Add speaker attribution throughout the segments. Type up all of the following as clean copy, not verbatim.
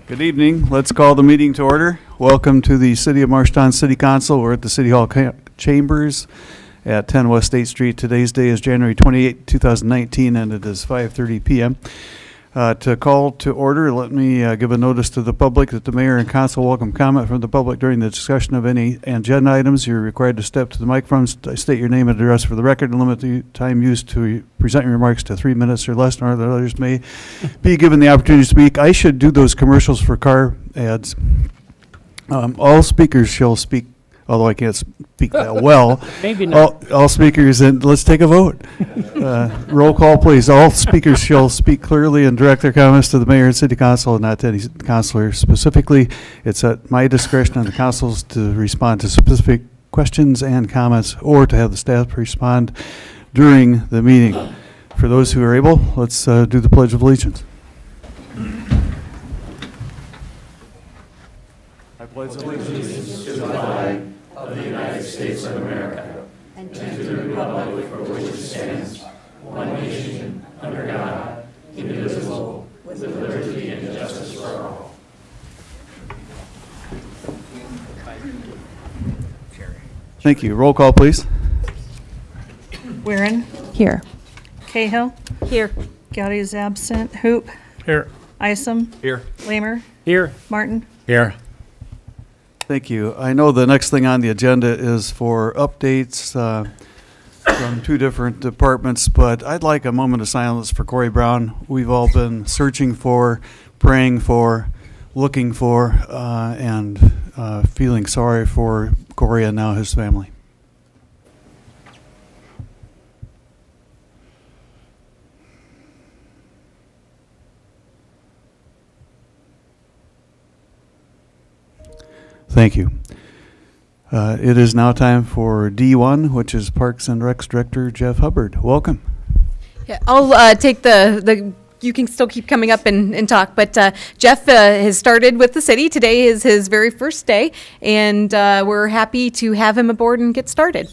Speaker 1: Good evening. Let's call the meeting to order. Welcome to the City of Marshalltown City Council. We're at the City Hall Chambers at 10 West State Street. Today's day is January 28, 2019, and it is 5:30 p.m. To call to order, let me give a notice to the public that the mayor and council welcome comment from the public during the discussion of any agenda items. You're required to step to the microphone, state your name and address for the record, and limit the time used to present your remarks to 3 minutes or less, nor that others may be given the opportunity to speak. I should do those commercials for car ads. All speakers shall speak, although I can't speak that well.
Speaker 2: Maybe not.
Speaker 1: All speakers, and let's take a vote. Roll call, please. All speakers shall speak clearly and direct their comments to the mayor and city council, and not to any councilor specifically. It's at my discretion and the council's to respond to specific questions and comments, or to have the staff respond during the meeting. For those who are able, let's do the Pledge of Allegiance. I pledge allegiance
Speaker 3: to the flag of the United States of America and to the republic for which it stands, one nation, under God, indivisible, with liberty and justice for all.
Speaker 1: Thank you. Roll call, please.
Speaker 4: Weirin.
Speaker 5: Here.
Speaker 4: Cahill.
Speaker 5: Here.
Speaker 4: Gowdy is absent. Hoop.
Speaker 2: Here.
Speaker 4: Isom.
Speaker 2: Here.
Speaker 4: Lamer.
Speaker 2: Here.
Speaker 4: Martin.
Speaker 2: Here.
Speaker 1: Thank you. I know the next thing on the agenda is for updates from two different departments, but I'd like a moment of silence for Corey Brown. We've all been searching for, praying for, looking for, and feeling sorry for Corey and now his family. Thank you. It is now time for D1, which is Parks and Recs Director Jeff Hubbard. Welcome.
Speaker 5: Yeah, I'll take the. You can still keep coming up and talk, but Jeff has started with the city. Today is his very first day, and we're happy to have him aboard and get started.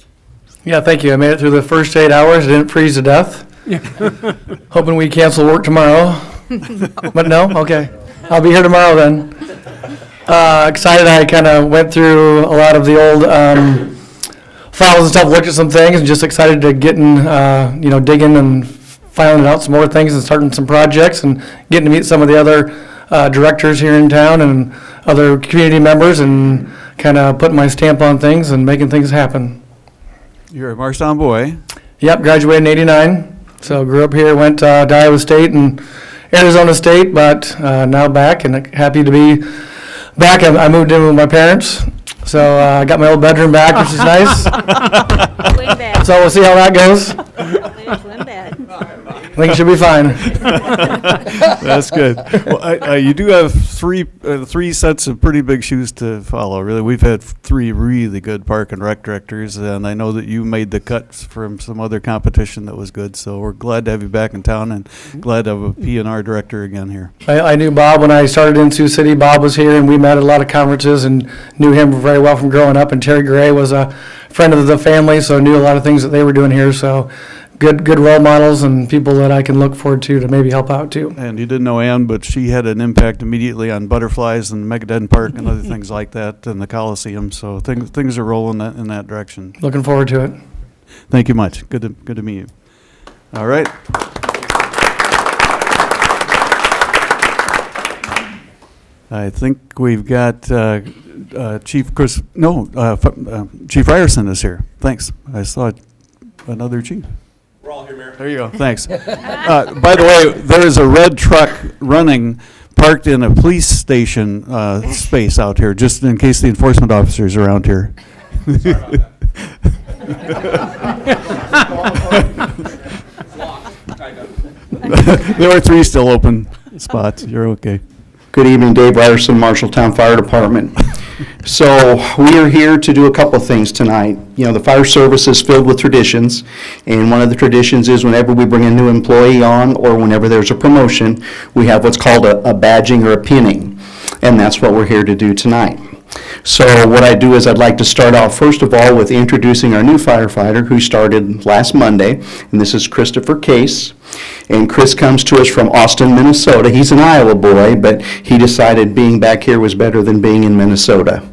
Speaker 6: Yeah, thank you. I made it through the first 8 hours. I didn't freeze to death. Hoping we cancel work tomorrow. No. But no? Okay. I'll be here tomorrow then. Excited. I kind of went through a lot of the old files and stuff, looked at some things, and just excited to get in, digging and finding out some more things and starting some projects and getting to meet some of the other directors here in town and other community members and kind of putting my stamp on things and making things happen.
Speaker 1: You're a Marshalltown boy. Yep,
Speaker 6: graduated in '89. So grew up here, went to Iowa State and Arizona State, but now back and happy to be back. I moved in with my parents, so I got my old bedroom back, which is nice. So we'll see how that goes. I think it should be fine.
Speaker 1: That's good. Well, you do have three sets of pretty big shoes to follow, really. We've had three really good park and rec directors, and I know that you made the cut from some other competition that was good, so we're glad to have you back in town and glad to have a P&R director again here.
Speaker 6: I knew Bob when I started in Sioux City. Bob was here, and we met at a lot of conferences and knew him very well from growing up, and Terry Gray was a friend of the family, so I knew a lot of things that they were doing here, so good role models and people that I can look forward to maybe help out too.
Speaker 1: And you didn't know Ann, but she had an impact immediately on butterflies and Megadeth Park and other things like that and the Coliseum. So things are rolling in that direction.
Speaker 6: Looking forward to it.
Speaker 1: Thank you much. Good to meet you. All right. I think we've got Chief Ryerson is here. Thanks. I saw another chief.
Speaker 7: We're all here, Mayor.
Speaker 1: There you go. Thanks. By the way, there is a red truck running, parked in a police station space out here, just in case the enforcement officers are around here.
Speaker 7: Sorry about that.
Speaker 1: There are 3 still open spots. You're okay.
Speaker 8: Good evening, Dave Ryerson, Marshalltown Fire Department. So we are here to do a couple of things tonight. You know, the fire service is filled with traditions, and one of the traditions is whenever we bring a new employee on or whenever there's a promotion, we have what's called a badging or a pinning, and that's what we're here to do tonight. So what I do is I'd like to start off first of all with introducing our new firefighter who started last Monday, and this is Christopher Case. And Chris comes to us from Austin, Minnesota. He's an Iowa boy, but he decided being back here was better than being in Minnesota.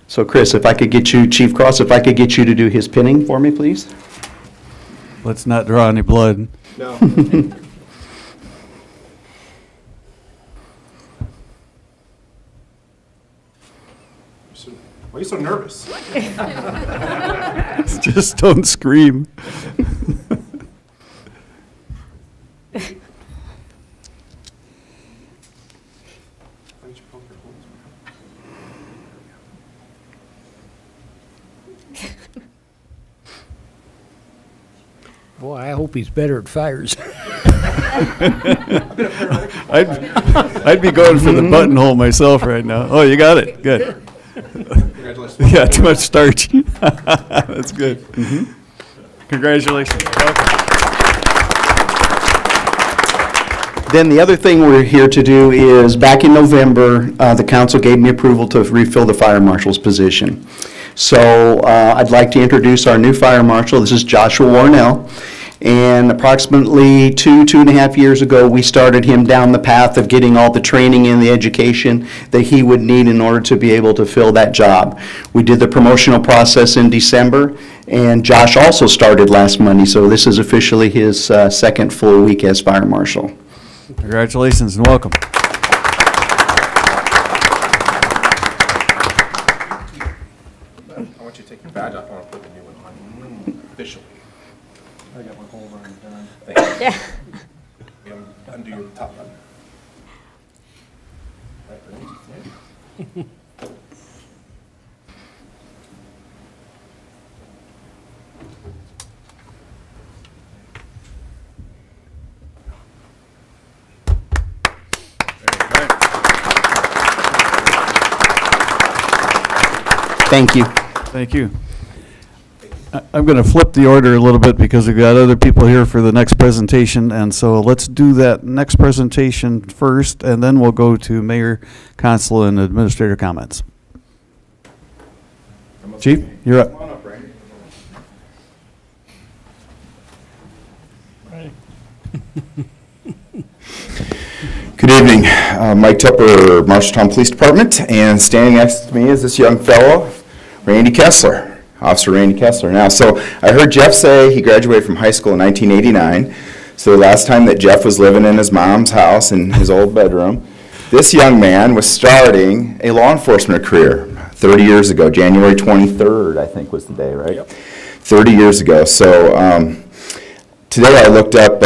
Speaker 8: So Chris, if I could get you, Chief Cross, if I could get you to do his pinning for me, please.
Speaker 1: Let's not draw any blood.
Speaker 2: No. Why are you so nervous?
Speaker 1: Just don't scream.
Speaker 7: Boy, I hope he's better at fires.
Speaker 1: I'd be going for the buttonhole myself right now. Oh, you got it. Good.
Speaker 2: Congratulations.
Speaker 1: Yeah, too much starch. That's good. Congratulations. Welcome.
Speaker 8: Then the other thing we're here to do is, back in November, the council gave me approval to refill the fire marshal's position. So I'd like to introduce our new fire marshal. This is Joshua Warnell. And approximately 2.5 years ago, we started him down the path of getting all the training and the education that he would need in order to be able to fill that job. We did the promotional process in December, and Josh also started last Monday, so this is officially his second full week as fire marshal.
Speaker 1: Congratulations and welcome.
Speaker 2: I want you to take your badge off. I want to put the new one on officially. I got my whole run done. Thank you. Undo your top button. Right, ready?
Speaker 8: Thank you.
Speaker 1: Thank you. I'm going to flip the order a little bit because we've got other people here for the next presentation, and so let's do that next presentation first, and then we'll go to Mayor, Council, and Administrator comments. Chief, you're up.
Speaker 9: Good evening. Mike Tupper, Marshalltown Police Department, and standing next to me is this young fellow, Randy Kessler, Officer Randy Kessler. Now, so I heard Jeff say he graduated from high school in 1989, so the last time that Jeff was living in his mom's house in his old bedroom, this young man was starting a law enforcement career 30 years ago. January 23rd, I think was the day, right? Yep. 30 years ago. So today I looked up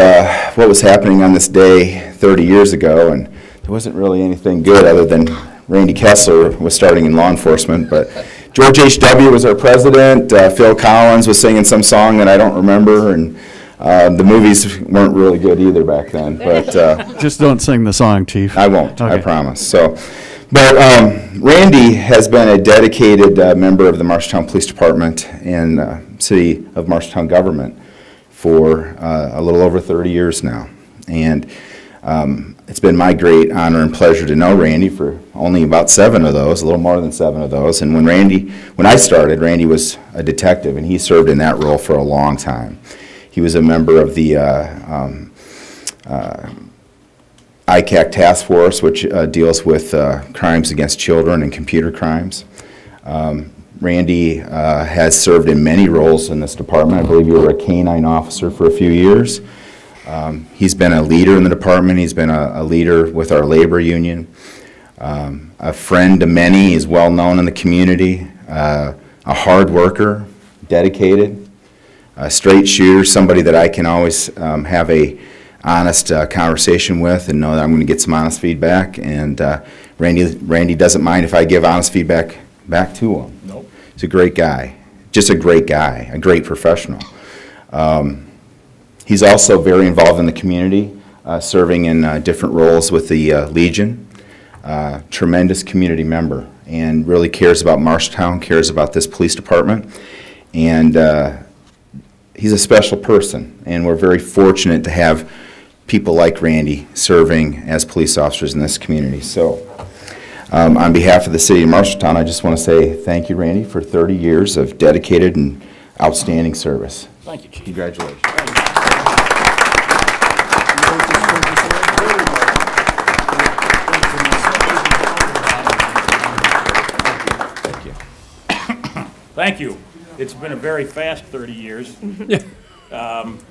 Speaker 9: what was happening on this day 30 years ago, and there wasn't really anything good other than Randy Kessler was starting in law enforcement. But George H.W. was our president. Phil Collins was singing some song that I don't remember, and the movies weren't really good either back then. But
Speaker 1: Just don't sing the song, Chief.
Speaker 9: I won't,
Speaker 1: Okay.
Speaker 9: I promise. So, but Randy has been a dedicated member of the Marshalltown Police Department and City of Marshalltown government for a little over 30 years now. And it's been my great honor and pleasure to know Randy for only about 7 of those, a little more than 7 of those. And when I started, Randy was a detective, and he served in that role for a long time. He was a member of the ICAC task force, which deals with crimes against children and computer crimes. Randy has served in many roles in this department. I believe you were a K-9 officer for a few years. He's been a leader in the department. He's been a leader with our labor union. A friend to many. He's well known in the community. A hard worker, dedicated, a straight shooter, somebody that I can always have a honest conversation with and know that I'm going to get some honest feedback. And Randy doesn't mind if I give honest feedback back to him.
Speaker 2: Nope.
Speaker 9: He's a great guy, just a great guy, a great professional. He's also very involved in the community, serving in different roles with the Legion. Tremendous community member, and really cares about Marshalltown, cares about this police department. And he's a special person, and we're very fortunate to have people like Randy serving as police officers in this community. So On behalf of the city of Marshalltown, I just want to say thank you, Randy, for 30 years of dedicated and outstanding service.
Speaker 7: Thank you, Chief.
Speaker 9: Congratulations.
Speaker 10: Thank you. It's been a very fast 30 years. And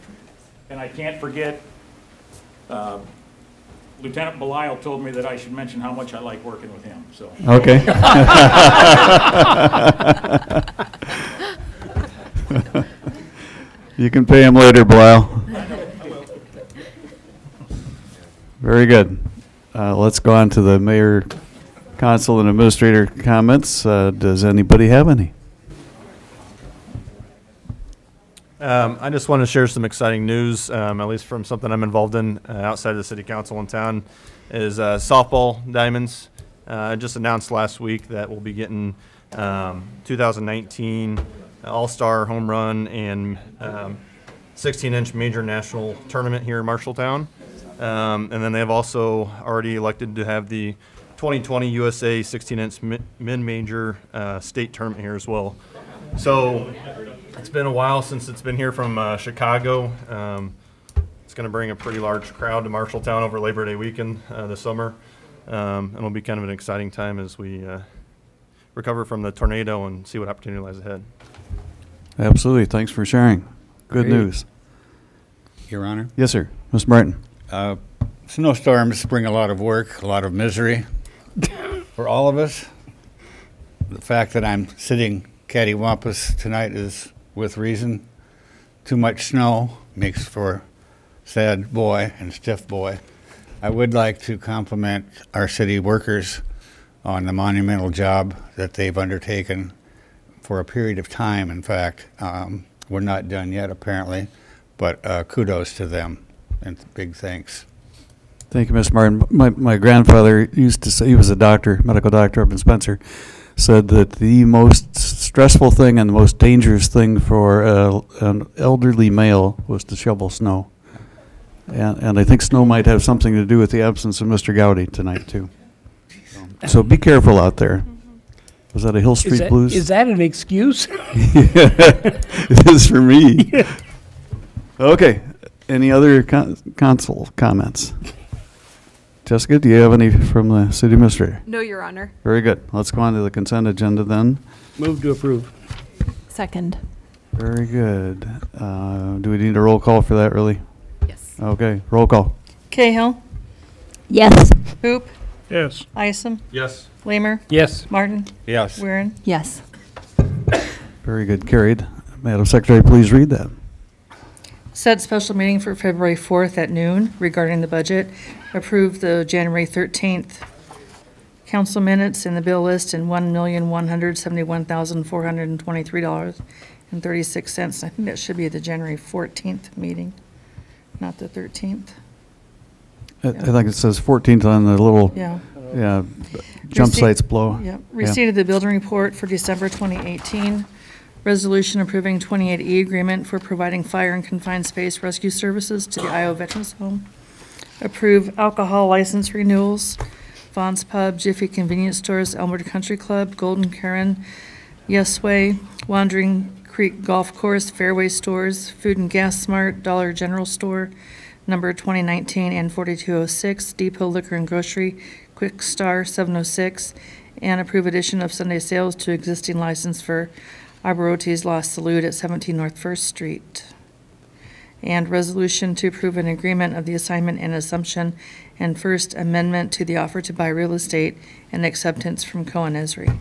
Speaker 10: I can't forget, Lieutenant Belial told me that I should mention how much I like working with him, so.
Speaker 1: Okay. You can pay him later, Belial. Very good. Let's go on to the mayor, council, and administrator comments. Does anybody have any?
Speaker 11: I just want to share some exciting news, at least from something I'm involved in outside of the city council in town, is softball diamonds. Just announced last week that we'll be getting 2019 All-Star Home Run and 16-inch major national tournament here in Marshalltown. And then they have also already elected to have the 2020 USA 16-inch mid-major state tournament here as well. So it's been a while since it's been here from Chicago. It's going to bring a pretty large crowd to Marshalltown over Labor Day weekend this summer. And it'll be kind of an exciting time as we recover from the tornado and see what opportunity lies ahead.
Speaker 1: Absolutely. Thanks for sharing. Good
Speaker 7: Great.
Speaker 1: news.
Speaker 7: Your Honor.
Speaker 1: Yes, sir. Mr. Martin.
Speaker 7: Snowstorms bring a lot of work, a lot of misery for all of us. The fact that I'm sitting cattywampus tonight is with reason. Too much snow makes for sad boy and stiff boy. I would like to compliment our city workers on the monumental job that they've undertaken for a period of time, in fact. We're not done yet, apparently, but kudos to them, and big thanks.
Speaker 1: Thank you, Mr. Martin. My grandfather used to say, he was a doctor, medical doctor up in Spencer, said that the most stressful thing and the most dangerous thing for an elderly male was to shovel snow. And I think snow might have something to do with the absence of Mr. Gowdy tonight, too. So be careful out there. Was that a Hill Street Blues?
Speaker 7: Is that an excuse?
Speaker 1: It is for me. Yeah. Okay. Any other council comments? Jessica, do you have any from the city administrator?
Speaker 5: No, Your Honor.
Speaker 1: Very good. Let's go on to the consent agenda then.
Speaker 7: Move to approve.
Speaker 4: Second.
Speaker 1: Very good. Do we need a roll call for that, really?
Speaker 5: Yes.
Speaker 1: Okay, roll call.
Speaker 4: Cahill,
Speaker 3: Yes.
Speaker 4: Hoop,
Speaker 7: Yes.
Speaker 4: Isom,
Speaker 11: Yes.
Speaker 4: Lamer,
Speaker 7: Yes.
Speaker 4: Martin,
Speaker 7: Yes.
Speaker 4: Weirin.
Speaker 3: Yes.
Speaker 1: Very good, carried. Madam Secretary, please read that.
Speaker 4: Set special meeting for February 4th at noon regarding the budget. Approve the January 13th council minutes and the bill list in $1,171,423.36. I think that should be the January 14th meeting, not the 13th.
Speaker 1: I think it says 14th on the little,
Speaker 4: Yeah.
Speaker 1: jump
Speaker 4: Receipt-
Speaker 1: sites below.
Speaker 4: Yep. Receipt of the building report for December 2018. Resolution approving 28E agreement for providing fire and confined space rescue services to the Iowa Veterans Home. Approve alcohol license renewals. Vaughn's Pub, Jiffy Convenience Stores, Elmwood Country Club, Golden Karen, Yes Way, Wandering Creek Golf Course, Fairway Stores, Food and Gas Smart, Dollar General Store, number 2019 and 4206, Depot Liquor and Grocery, Quick Star 706, and approve addition of Sunday sales to existing license for Arborotes La Salute at 17 North First Street. And resolution to approve an agreement of the assignment and assumption and first amendment to the offer to buy real estate and acceptance from Cohen Esri.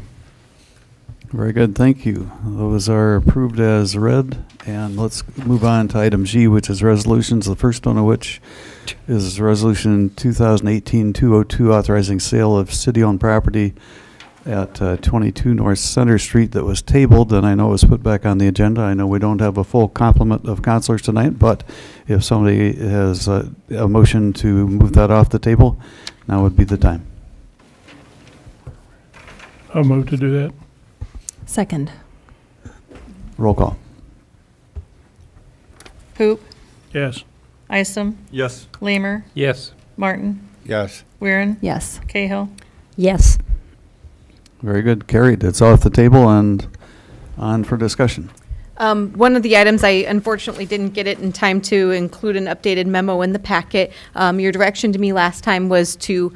Speaker 1: Very good, thank you. Those are approved as read, and let's move on to item G, which is resolutions, the first one of which is Resolution 2018-202, authorizing sale of city-owned property at 22 North Center Street that was tabled, and I know it was put back on the agenda. I know we don't have a full complement of counselors tonight, but if somebody has a motion to move that off the table, now would be the time.
Speaker 7: I'll move to do that.
Speaker 3: Second.
Speaker 1: Roll call.
Speaker 4: Hoop,
Speaker 7: Yes.
Speaker 4: Isom,
Speaker 11: Yes.
Speaker 4: Lamer,
Speaker 7: Yes.
Speaker 4: Martin,
Speaker 7: Yes.
Speaker 4: Weirin,
Speaker 3: Yes.
Speaker 4: Cahill.
Speaker 3: Yes.
Speaker 1: Very good. Carried. It's off the table and on for discussion.
Speaker 5: One of the items, I unfortunately didn't get it in time to include an updated memo in the packet. Your direction to me last time was to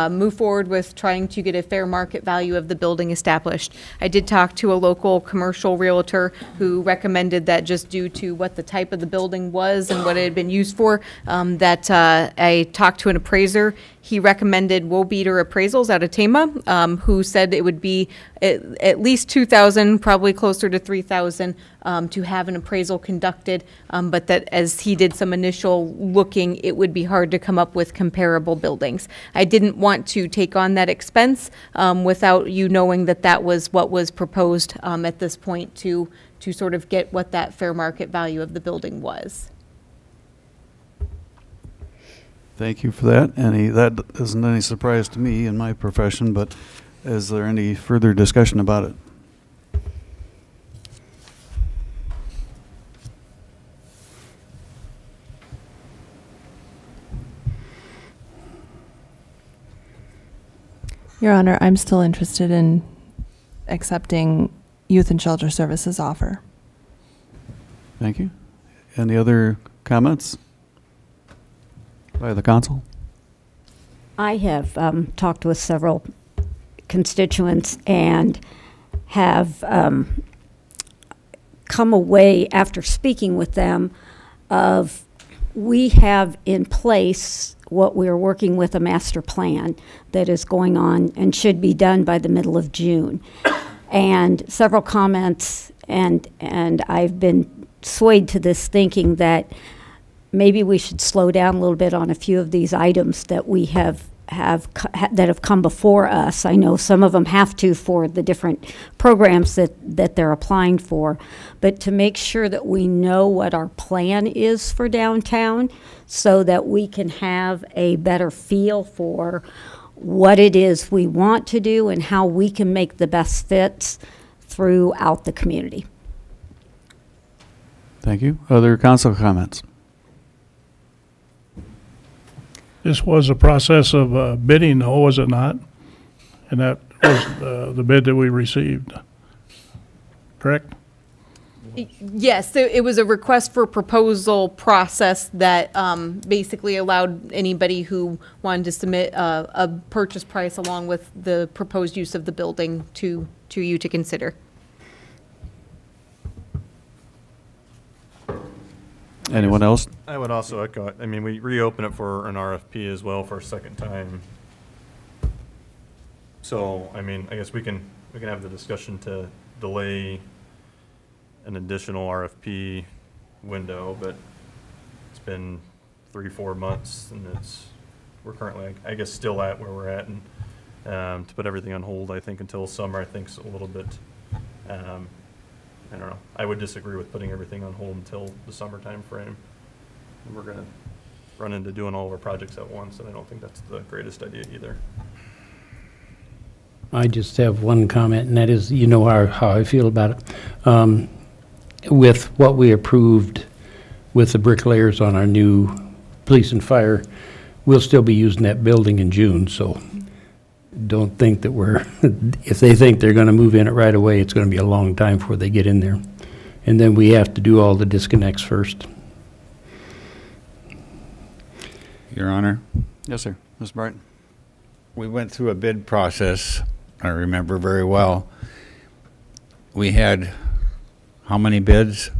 Speaker 5: move forward with trying to get a fair market value of the building established. I did talk to a local commercial realtor who recommended that just due to what the type of the building was and what it had been used for, that I talked to an appraiser. He recommended Woe Beater Appraisals out of Tama, who said it would be at least $2,000, probably closer to $3,000, to have an appraisal conducted, but that as he did some initial looking, it would be hard to come up with comparable buildings. I didn't want to take on that expense without you knowing that that was what was proposed at this point to sort of get what that fair market value of the building was.
Speaker 1: Thank you for that. That isn't any surprise to me in my profession, but is there any further discussion about it?
Speaker 12: Your Honor, I'm still interested in accepting Youth and Shelter Services offer.
Speaker 1: Thank you. Any other comments by the council?
Speaker 13: I have talked with several constituents and have come away after speaking with them of we have in place what we're working with a master plan that is going on and should be done by the middle of June. And several comments, and I've been swayed to this thinking that maybe we should slow down a little bit on a few of these items that we that have come before us. I know some of them have to for the different programs that they're applying for, but to make sure that we know what our plan is for downtown so that we can have a better feel for what it is we want to do and how we can make the best fits throughout the community.
Speaker 1: Thank you. Other council comments?
Speaker 14: This was a process of bidding, though, was it not? And that was the bid that we received, correct?
Speaker 5: Yes, so it was a request for proposal process that basically allowed anybody who wanted to submit a purchase price along with the proposed use of the building to you to consider.
Speaker 1: Anyone else?
Speaker 11: I would also echo it. I mean, we reopen it for an RFP as well for a second time. So, I mean, I guess we can have the discussion to delay an additional RFP window, but it's been 3-4 months and we're currently, I guess, still at where we're at, and to put everything on hold, I think until summer, I think is a little bit, I don't know. I would disagree with putting everything on hold until the summertime frame. We're going to run into doing all of our projects at once, and I don't think that's the greatest idea either.
Speaker 15: I just have one comment, and that is, you know how I feel about it. With what we approved with the bricklayers on our new police and fire, we'll still be using that building in June, so don't think that if they think they're going to move in it right away, it's going to be a long time before they get in there. And then we have to do all the disconnects first.
Speaker 7: Your Honor?
Speaker 1: Yes, sir. Mr. Barton?
Speaker 7: We went through a bid process, I remember very well. We had how many bids?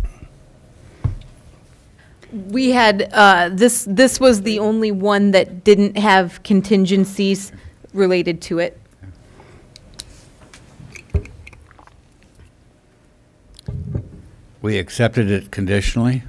Speaker 5: We had, this was the only one that didn't have contingencies related to it.
Speaker 7: We accepted it conditionally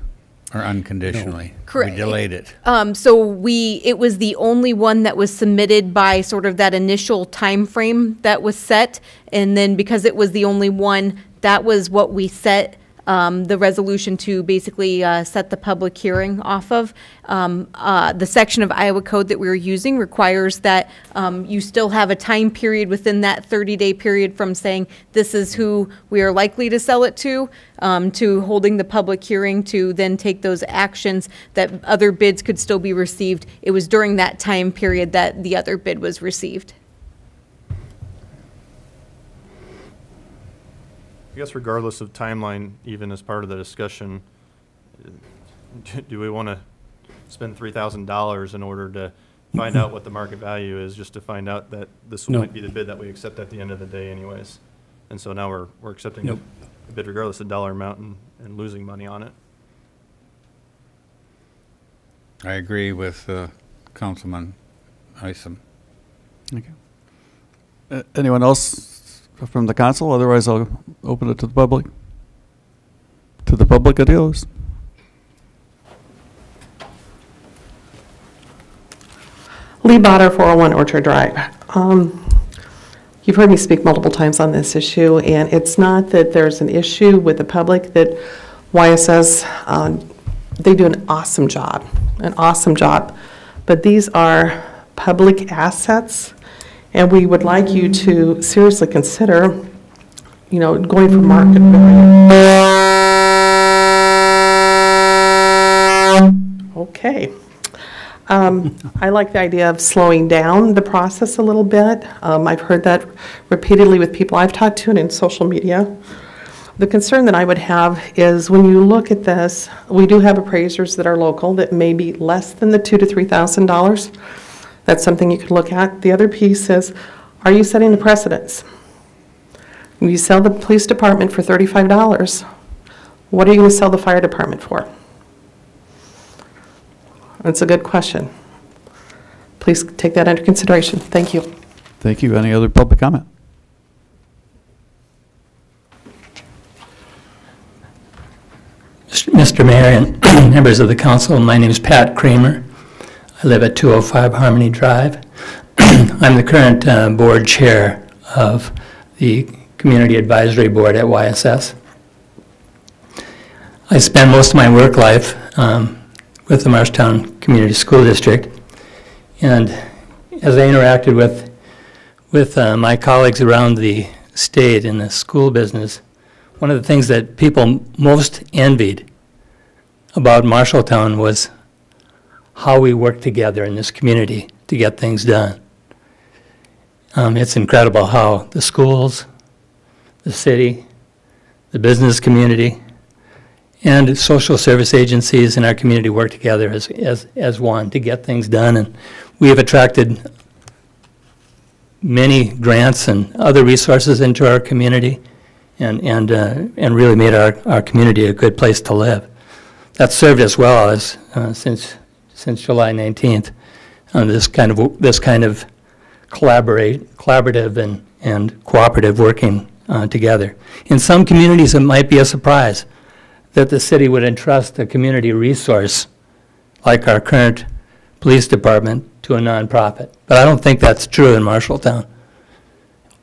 Speaker 7: or unconditionally? No.
Speaker 5: Correct.
Speaker 7: We delayed it.
Speaker 5: So it was the only one that was submitted by sort of that initial time frame that was set, and then because it was the only one, that was what we set the resolution to basically set the public hearing off of. The section of Iowa code that we were using requires that you still have a time period within that 30-day period from saying this is who we are likely to sell it to holding the public hearing to then take those actions that other bids could still be received. It was during that time period that the other bid was received.
Speaker 11: I guess regardless of timeline, even as part of the discussion, do we want to spend $3,000 in order to find out what the market value is, just to find out that this
Speaker 15: No.
Speaker 11: might be the bid that we accept at the end of the day anyways? And so now we're accepting
Speaker 15: Nope.
Speaker 11: a bid regardless of dollar amount and losing money on it.
Speaker 7: I agree with Councilman Isom.
Speaker 1: Okay. Anyone else from the council? Otherwise, I'll open it to the public. To the public it goes.
Speaker 16: Lee Botter, 401 Orchard Drive. You've heard me speak multiple times on this issue, and it's not that there's an issue with the public, that YSS, they do an awesome job, but these are public assets, and we would like you to seriously consider, going for market value. Okay. I like the idea of slowing down the process a little bit. I've heard that repeatedly with people I've talked to and in social media. The concern that I would have is when you look at this, we do have appraisers that are local that may be less than the $2,000 to $3,000. That's something you could look at. The other piece is, are you setting the precedence? When you sell the police department for $35, what are you going to sell the fire department for? That's a good question. Please take that under consideration. Thank you.
Speaker 1: Thank you. Any other public comment?
Speaker 15: Mr. Mayor and members of the council, my name is Pat Kramer. I live at 205 Harmony Drive. I'm the current board chair of the Community Advisory Board at YSS. I spend most of my work life with the Marshalltown Community School District, and as I interacted with my colleagues around the state in the school business, one of the things that people most envied about Marshalltown was how we work together in this community to get things done. It's incredible how the schools, the city, the business community, and social service agencies in our community work together as one to get things done. And we have attracted many grants and other resources into our community and really made our community a good place to live. That's served us well as since July 19th. This kind of collaborative and cooperative working together. In some communities, it might be a surprise that the city would entrust a community resource like our current police department to a nonprofit. But I don't think that's true in Marshalltown.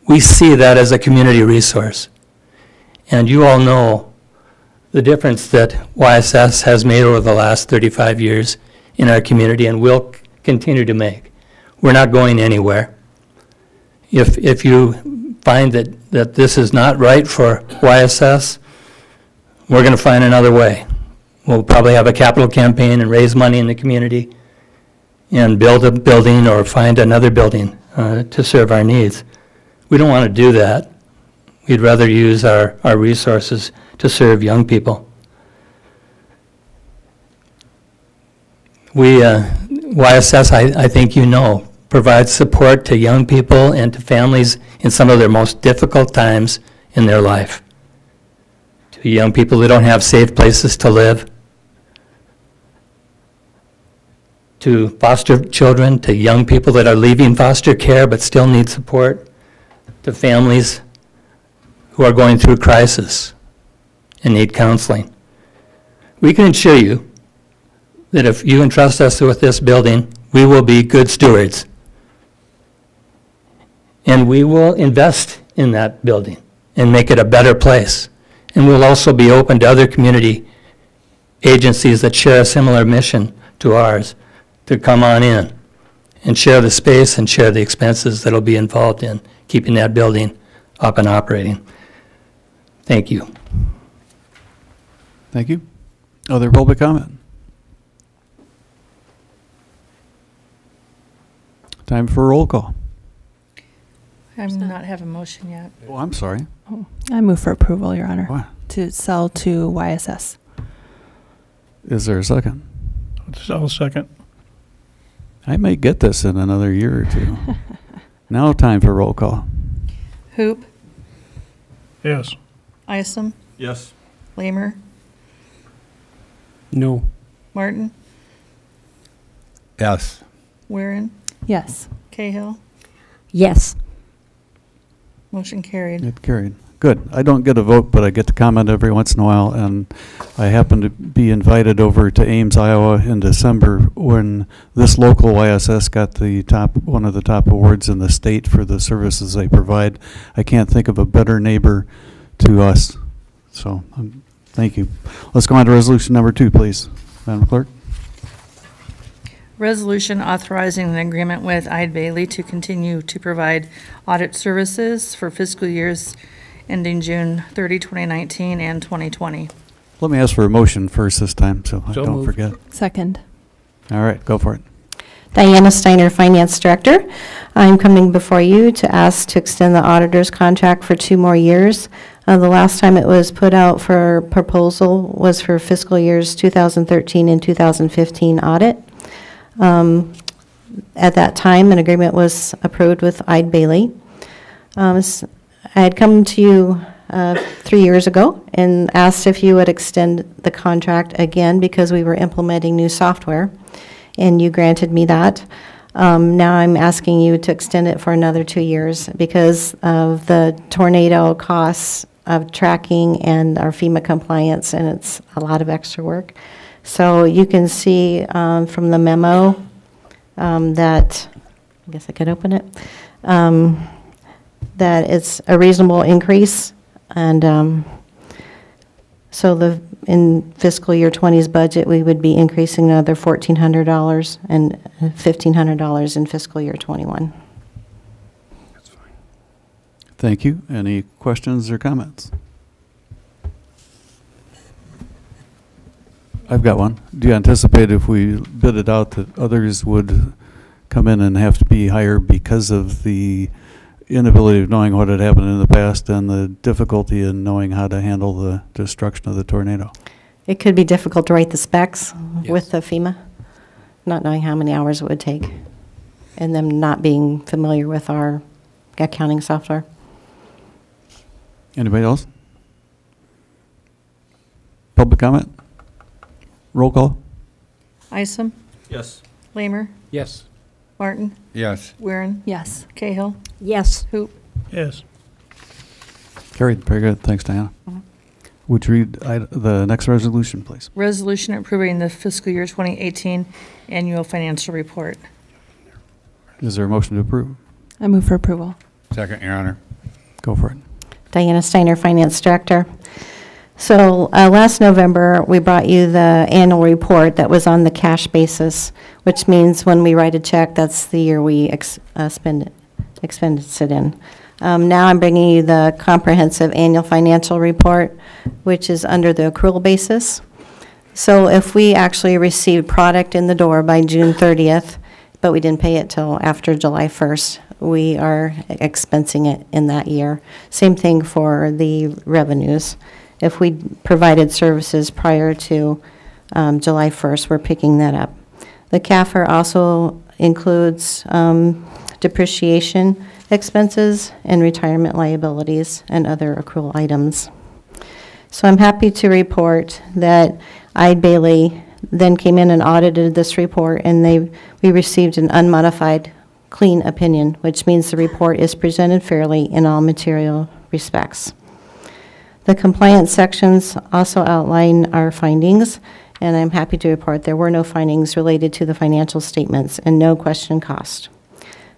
Speaker 15: We see that as a community resource. And you all know the difference that YSS has made over the last 35 years in our community and will continue to make. We're not going anywhere. If you find that this is not right for YSS, we're going to find another way. We'll probably have a capital campaign and raise money in the community and build a building or find another building to serve our needs. We don't want to do that. We'd rather use our resources to serve young people. YSS, I think you know, provides support to young people and to families in some of their most difficult times in their life. To young people who don't have safe places to live, to foster children, to young people that are leaving foster care but still need support, to families who are going through crisis and need counseling. We can assure you that if you entrust us with this building, we will be good stewards. And we will invest in that building and make it a better place. And we'll also be open to other community agencies that share a similar mission to ours to come on in and share the space and share the expenses that'll be involved in keeping that building up and operating. Thank you.
Speaker 1: Thank you. Other public comment? Time for a roll call.
Speaker 4: I'm not have a motion yet.
Speaker 1: Oh, I'm sorry.
Speaker 12: I move for approval, Your Honor.
Speaker 1: What?
Speaker 12: To sell to YSS.
Speaker 1: Is there a second?
Speaker 14: I'll second.
Speaker 1: I may get this in another year or two. Now time for roll call.
Speaker 4: Hoop,
Speaker 14: Yes.
Speaker 4: Isom,
Speaker 11: Yes.
Speaker 4: Lamer,
Speaker 15: No.
Speaker 4: Martin,
Speaker 7: Yes.
Speaker 4: Weirin,
Speaker 12: Yes.
Speaker 4: Cahill.
Speaker 13: Yes.
Speaker 4: Motion carried.
Speaker 1: It carried. Good. I don't get a vote, but I get to comment every once in a while, and I happen to be invited over to Ames, Iowa in December when this local YSS got one of the top awards in the state for the services they provide. I can't think of a better neighbor to us. So, thank you. Let's go on to resolution number 2, please. Madam Clerk.
Speaker 4: Resolution authorizing an agreement with Eide Bailey to continue to provide audit services for fiscal years ending June 30, 2019 and 2020.
Speaker 1: Let me ask for a motion first this time, so I
Speaker 15: So
Speaker 1: don't
Speaker 15: moved.
Speaker 1: forget.
Speaker 12: Second.
Speaker 1: All right, go for it.
Speaker 17: Diana Steiner, Finance Director. I'm coming before you to ask to extend the auditor's contract for 2 more years. The last time it was put out for proposal was for fiscal years 2013 and 2015 audit. At that time, an agreement was approved with Eide Bailey. I had come to you 3 years ago and asked if you would extend the contract again because we were implementing new software, and you granted me that. Now I'm asking you to extend it for another 2 years because of the tornado costs of tracking and our FEMA compliance, and it's a lot of extra work. So you can see from the memo that, I guess I could open it, that it's a reasonable increase, and so in fiscal year 20's budget, we would be increasing another $1,400 and $1,500 in fiscal year 21.
Speaker 15: That's fine.
Speaker 1: Thank you. Any questions or comments? I've got one. Do you anticipate if we bid it out that others would come in and have to be higher because of the inability of knowing what had happened in the past and the difficulty in knowing how to handle the destruction of the tornado?
Speaker 17: It could be difficult to write the specs
Speaker 15: Yes.
Speaker 17: with the FEMA, not knowing how many hours it would take, and them not being familiar with our accounting software.
Speaker 1: Anybody else? Public comment? Roll call?
Speaker 4: Isom,
Speaker 11: Yes.
Speaker 4: Lamer,
Speaker 15: Yes.
Speaker 4: Martin,
Speaker 7: Yes.
Speaker 4: Weirin,
Speaker 12: Yes.
Speaker 4: Cahill,
Speaker 13: Yes.
Speaker 4: Hoop.
Speaker 14: Yes.
Speaker 1: Carried. Very good. Thanks, Diana. Would you read the next resolution, please?
Speaker 4: Resolution approving the fiscal year 2018 annual financial report.
Speaker 1: Is there a motion to approve?
Speaker 12: I move for approval.
Speaker 7: Second, Your Honor.
Speaker 1: Go for it.
Speaker 17: Diana Steiner, Finance Director. So last November, we brought you the annual report that was on the cash basis, which means when we write a check, that's the year we expend it in. Now I'm bringing you the comprehensive annual financial report, which is under the accrual basis. So if we actually received product in the door by June 30th, but we didn't pay it till after July 1st, we are expensing it in that year. Same thing for the revenues. If we provided services prior to July 1st, we're picking that up. The CAFR also includes depreciation expenses and retirement liabilities and other accrual items. So I'm happy to report that Eide Bailey then came in and audited this report, and we received an unmodified clean opinion, which means the report is presented fairly in all material respects. The compliance sections also outline our findings, and I'm happy to report there were no findings related to the financial statements and no question cost.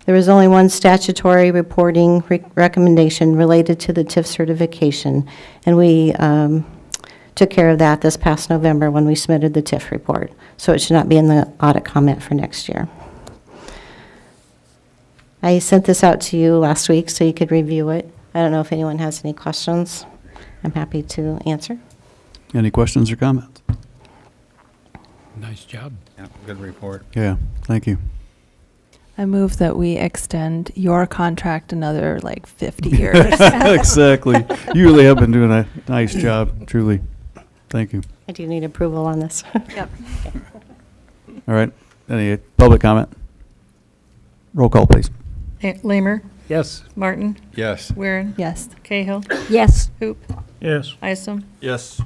Speaker 17: There was only one statutory reporting recommendation related to the TIF certification, and we took care of that this past November when we submitted the TIF report, so it should not be in the audit comment for next year. I sent this out to you last week so you could review it. I don't know if anyone has any questions. I'm happy to answer.
Speaker 1: Any questions or comments?
Speaker 15: Nice job.
Speaker 7: Yeah, good report.
Speaker 1: Yeah, thank you.
Speaker 12: I move that we extend your contract another like 50 years.
Speaker 1: Exactly. You really have been doing a nice job, truly. Thank you.
Speaker 17: I do need approval on this.
Speaker 12: Yep.
Speaker 1: All right. Any public comment? Roll call, please.
Speaker 4: Lamer,
Speaker 15: Yes.
Speaker 4: Martin,
Speaker 7: Yes.
Speaker 4: Weirin,
Speaker 12: Yes.
Speaker 4: Cahill,
Speaker 13: Yes.
Speaker 4: Hoop,
Speaker 14: Yes.
Speaker 4: Isom.
Speaker 11: Yes.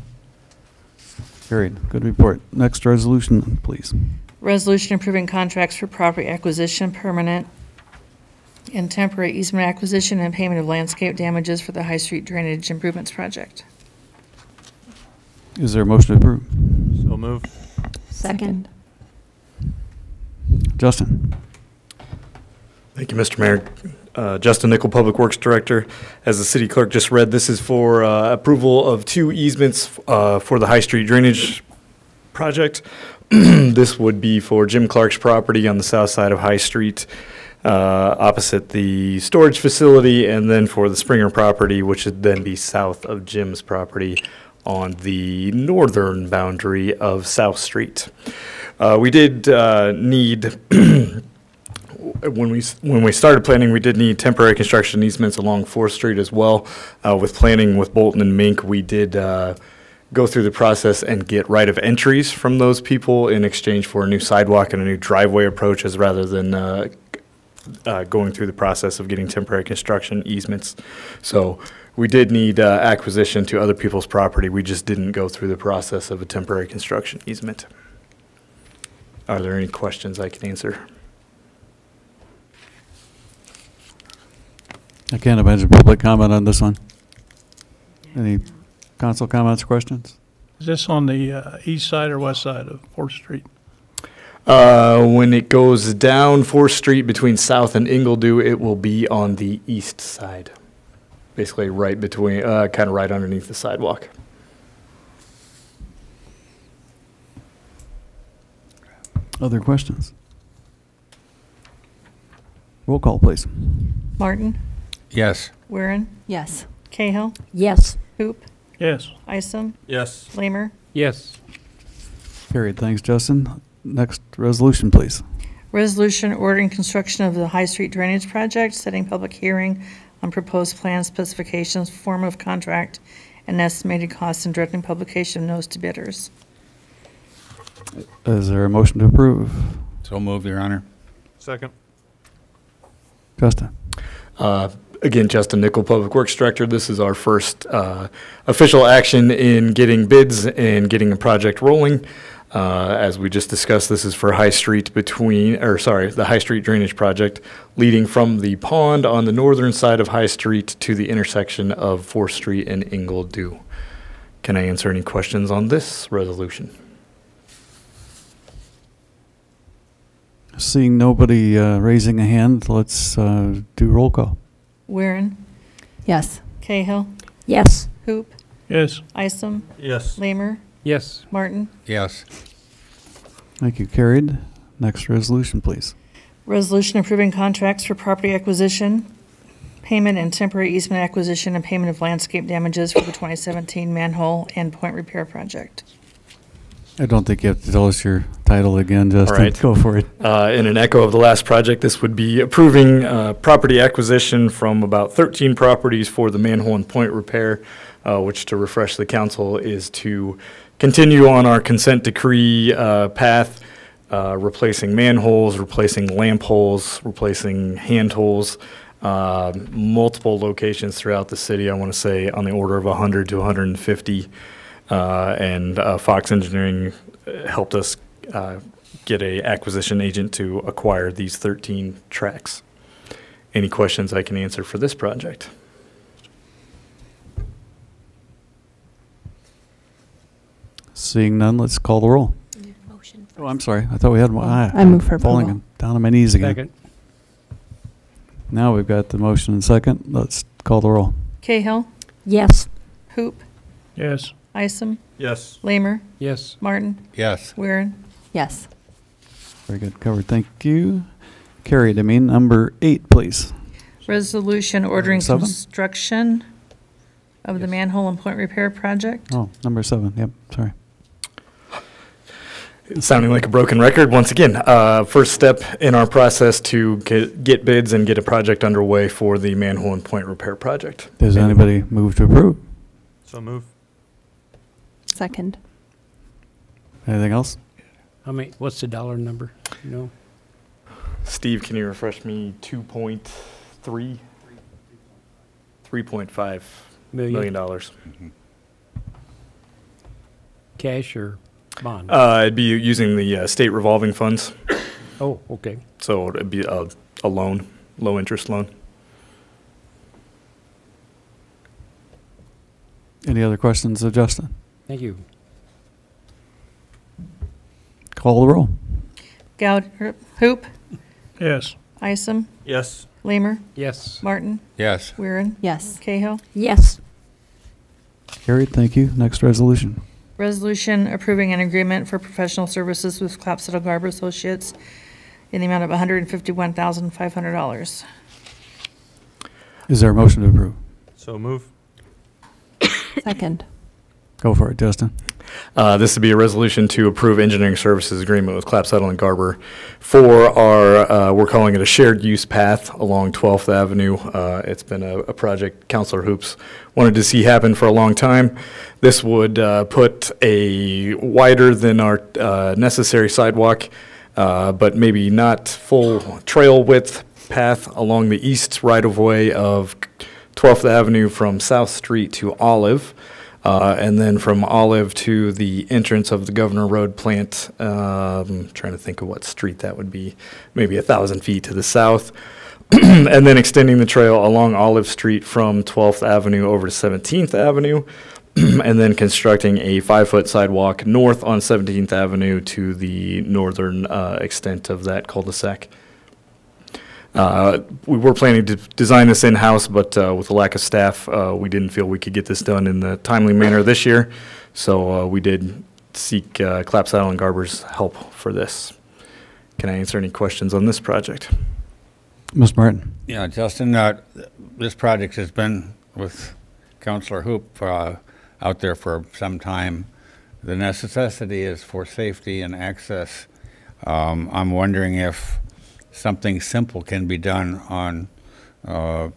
Speaker 1: Carried. Good report. Next resolution, please.
Speaker 4: Resolution approving contracts for property acquisition, permanent and temporary easement acquisition and payment of landscape damages for the High Street Drainage Improvements Project.
Speaker 1: Is there a motion to approve?
Speaker 11: So moved.
Speaker 13: Second.
Speaker 1: Justin?
Speaker 11: Thank you, Mr. Mayor. Justin Nickel, Public Works Director. As the city clerk just read, this is for approval of 2 easements for the High Street Drainage Project. This would be for Jim Clark's property on the south side of High Street, opposite the storage facility, and then for the Springer property, which would then be south of Jim's property on the northern boundary of South Street. We did need when we started planning, we did need temporary construction easements along 4th Street as well. With planning with Bolton and Mink, we did go through the process and get right of entries from those people in exchange for a new sidewalk and a new driveway approaches rather than going through the process of getting temporary construction easements. So we did need acquisition to other people's property. We just didn't go through the process of a temporary construction easement. Are there any questions I can answer?
Speaker 1: I can't imagine public comment on this one. Any council comments, questions?
Speaker 14: Is this on the east side or west side of 4th Street?
Speaker 11: When it goes down 4th Street between South and Ingledew, it will be on the east side. Basically right between, kind of right underneath the sidewalk.
Speaker 1: Other questions? Roll call, please.
Speaker 4: Martin,
Speaker 7: Yes.
Speaker 4: Weirin,
Speaker 12: Yes.
Speaker 4: Cahill,
Speaker 13: Yes.
Speaker 4: Hoop,
Speaker 14: Yes.
Speaker 4: Isom,
Speaker 11: Yes.
Speaker 4: Lamer.
Speaker 15: Yes.
Speaker 1: Carried. Thanks, Justin. Next resolution, please.
Speaker 4: Resolution ordering construction of the High Street Drainage Project, setting public hearing on proposed plan specifications, form of contract, and estimated costs, and directing publication of notice to bidders.
Speaker 1: Is there a motion to approve?
Speaker 7: So moved, Your Honor.
Speaker 11: Second.
Speaker 1: Justin?
Speaker 11: Again, Justin Nickel, Public Works Director. This is our first official action in getting bids and getting a project rolling. As we just discussed, this is for High Street the High Street Drainage Project, leading from the pond on the northern side of High Street to the intersection of 4th Street and Ingledew. Can I answer any questions on this resolution?
Speaker 1: Seeing nobody raising a hand, let's do roll call.
Speaker 4: Weirin,
Speaker 12: Yes.
Speaker 4: Cahill,
Speaker 13: Yes.
Speaker 4: Hoop,
Speaker 14: Yes.
Speaker 4: Isom,
Speaker 11: Yes.
Speaker 4: Lamer,
Speaker 15: Yes.
Speaker 4: Martin.
Speaker 7: Yes.
Speaker 1: Thank you. Carried. Next resolution, please.
Speaker 4: Resolution approving contracts for property acquisition, payment and temporary easement acquisition, and payment of landscape damages for the 2017 manhole and point repair project.
Speaker 1: I don't think you have to tell us your title again, Justin.
Speaker 11: All right.
Speaker 1: Go for it.
Speaker 11: In an echo of the last project, this would be approving property acquisition from about 13 properties for the manhole and point repair, which, to refresh the council, is to continue on our consent decree path, replacing manholes, replacing lamp holes, replacing hand holes, multiple locations throughout the city. I want to say on the order of 100 to 150. And Fox Engineering helped us get a acquisition agent to acquire these 13 tracks. Any questions I can answer for this project?
Speaker 1: Seeing none, let's call the roll. Oh, I'm sorry. I thought we had one.
Speaker 12: I move for
Speaker 1: falling
Speaker 12: approval.
Speaker 1: down on my knees again.
Speaker 15: Second.
Speaker 1: Now we've got the motion and second. Let's call the roll.
Speaker 4: Cahill,
Speaker 13: Yes.
Speaker 4: Hoop,
Speaker 14: Yes.
Speaker 4: Isom,
Speaker 11: Yes.
Speaker 4: Lamer,
Speaker 15: Yes.
Speaker 4: Martin,
Speaker 7: Yes.
Speaker 4: Weirin.
Speaker 12: Yes.
Speaker 1: Very good. Covered. Thank you. Carried. Number 8, please.
Speaker 4: Resolution ordering
Speaker 1: 7?
Speaker 4: construction of the manhole and point repair project.
Speaker 1: Oh, number 7. Yep. Sorry.
Speaker 6: Sounding like a broken record, once again, first step in our process to get bids and get a project underway for the manhole and point repair project.
Speaker 1: Does anybody move to approve?
Speaker 11: So move.
Speaker 12: Second.
Speaker 1: Anything else?
Speaker 15: What's the dollar number? You know?
Speaker 6: Steve, can you refresh me? 3.5 million dollars.
Speaker 15: Cash or bond?
Speaker 6: It'd be using the state revolving funds.
Speaker 15: Oh, okay.
Speaker 6: So it'd be a loan, low interest loan.
Speaker 1: Any other questions of Justin?
Speaker 15: Thank you.
Speaker 1: Call the roll.
Speaker 4: Hoop,
Speaker 14: Yes.
Speaker 4: Isom,
Speaker 11: Yes.
Speaker 4: Lamer,
Speaker 15: Yes.
Speaker 4: Martin,
Speaker 7: Yes.
Speaker 4: Weirin,
Speaker 12: Yes.
Speaker 4: Cahill.
Speaker 13: Yes.
Speaker 1: Carried, thank you. Next resolution.
Speaker 4: Resolution approving an agreement for professional services with Clapsaddle Garber Associates in the amount of $151,500.
Speaker 1: Is there a motion to approve?
Speaker 11: So move.
Speaker 12: Second.
Speaker 1: Go for it, Justin.
Speaker 6: This would be a resolution to approve engineering services agreement with Clapsaddle and Garber for our, we're calling it a shared use path along 12th Avenue. It's been a project Councilor Hoops wanted to see happen for a long time. This would put a wider than our necessary sidewalk, but maybe not full trail width path along the east right-of-way of 12th Avenue from South Street to Olive. And then from Olive to the entrance of the Governor Road plant, trying to think of what street that would be, maybe 1,000 feet to the south. And then extending the trail along Olive Street from 12th Avenue over to 17th Avenue. And then constructing a 5-foot sidewalk north on 17th Avenue to the northern extent of that cul-de-sac. We were planning to design this in-house, but with the lack of staff, we didn't feel we could get this done in the timely manner this year. So we did seek Clapsaddle and Garber's help for this. Can I answer any questions on this project?
Speaker 1: Ms. Martin.
Speaker 7: Yeah, Justin, this project has been with Councilor Hoop out there for some time. The necessity is for safety and access. I'm wondering if something simple can be done on the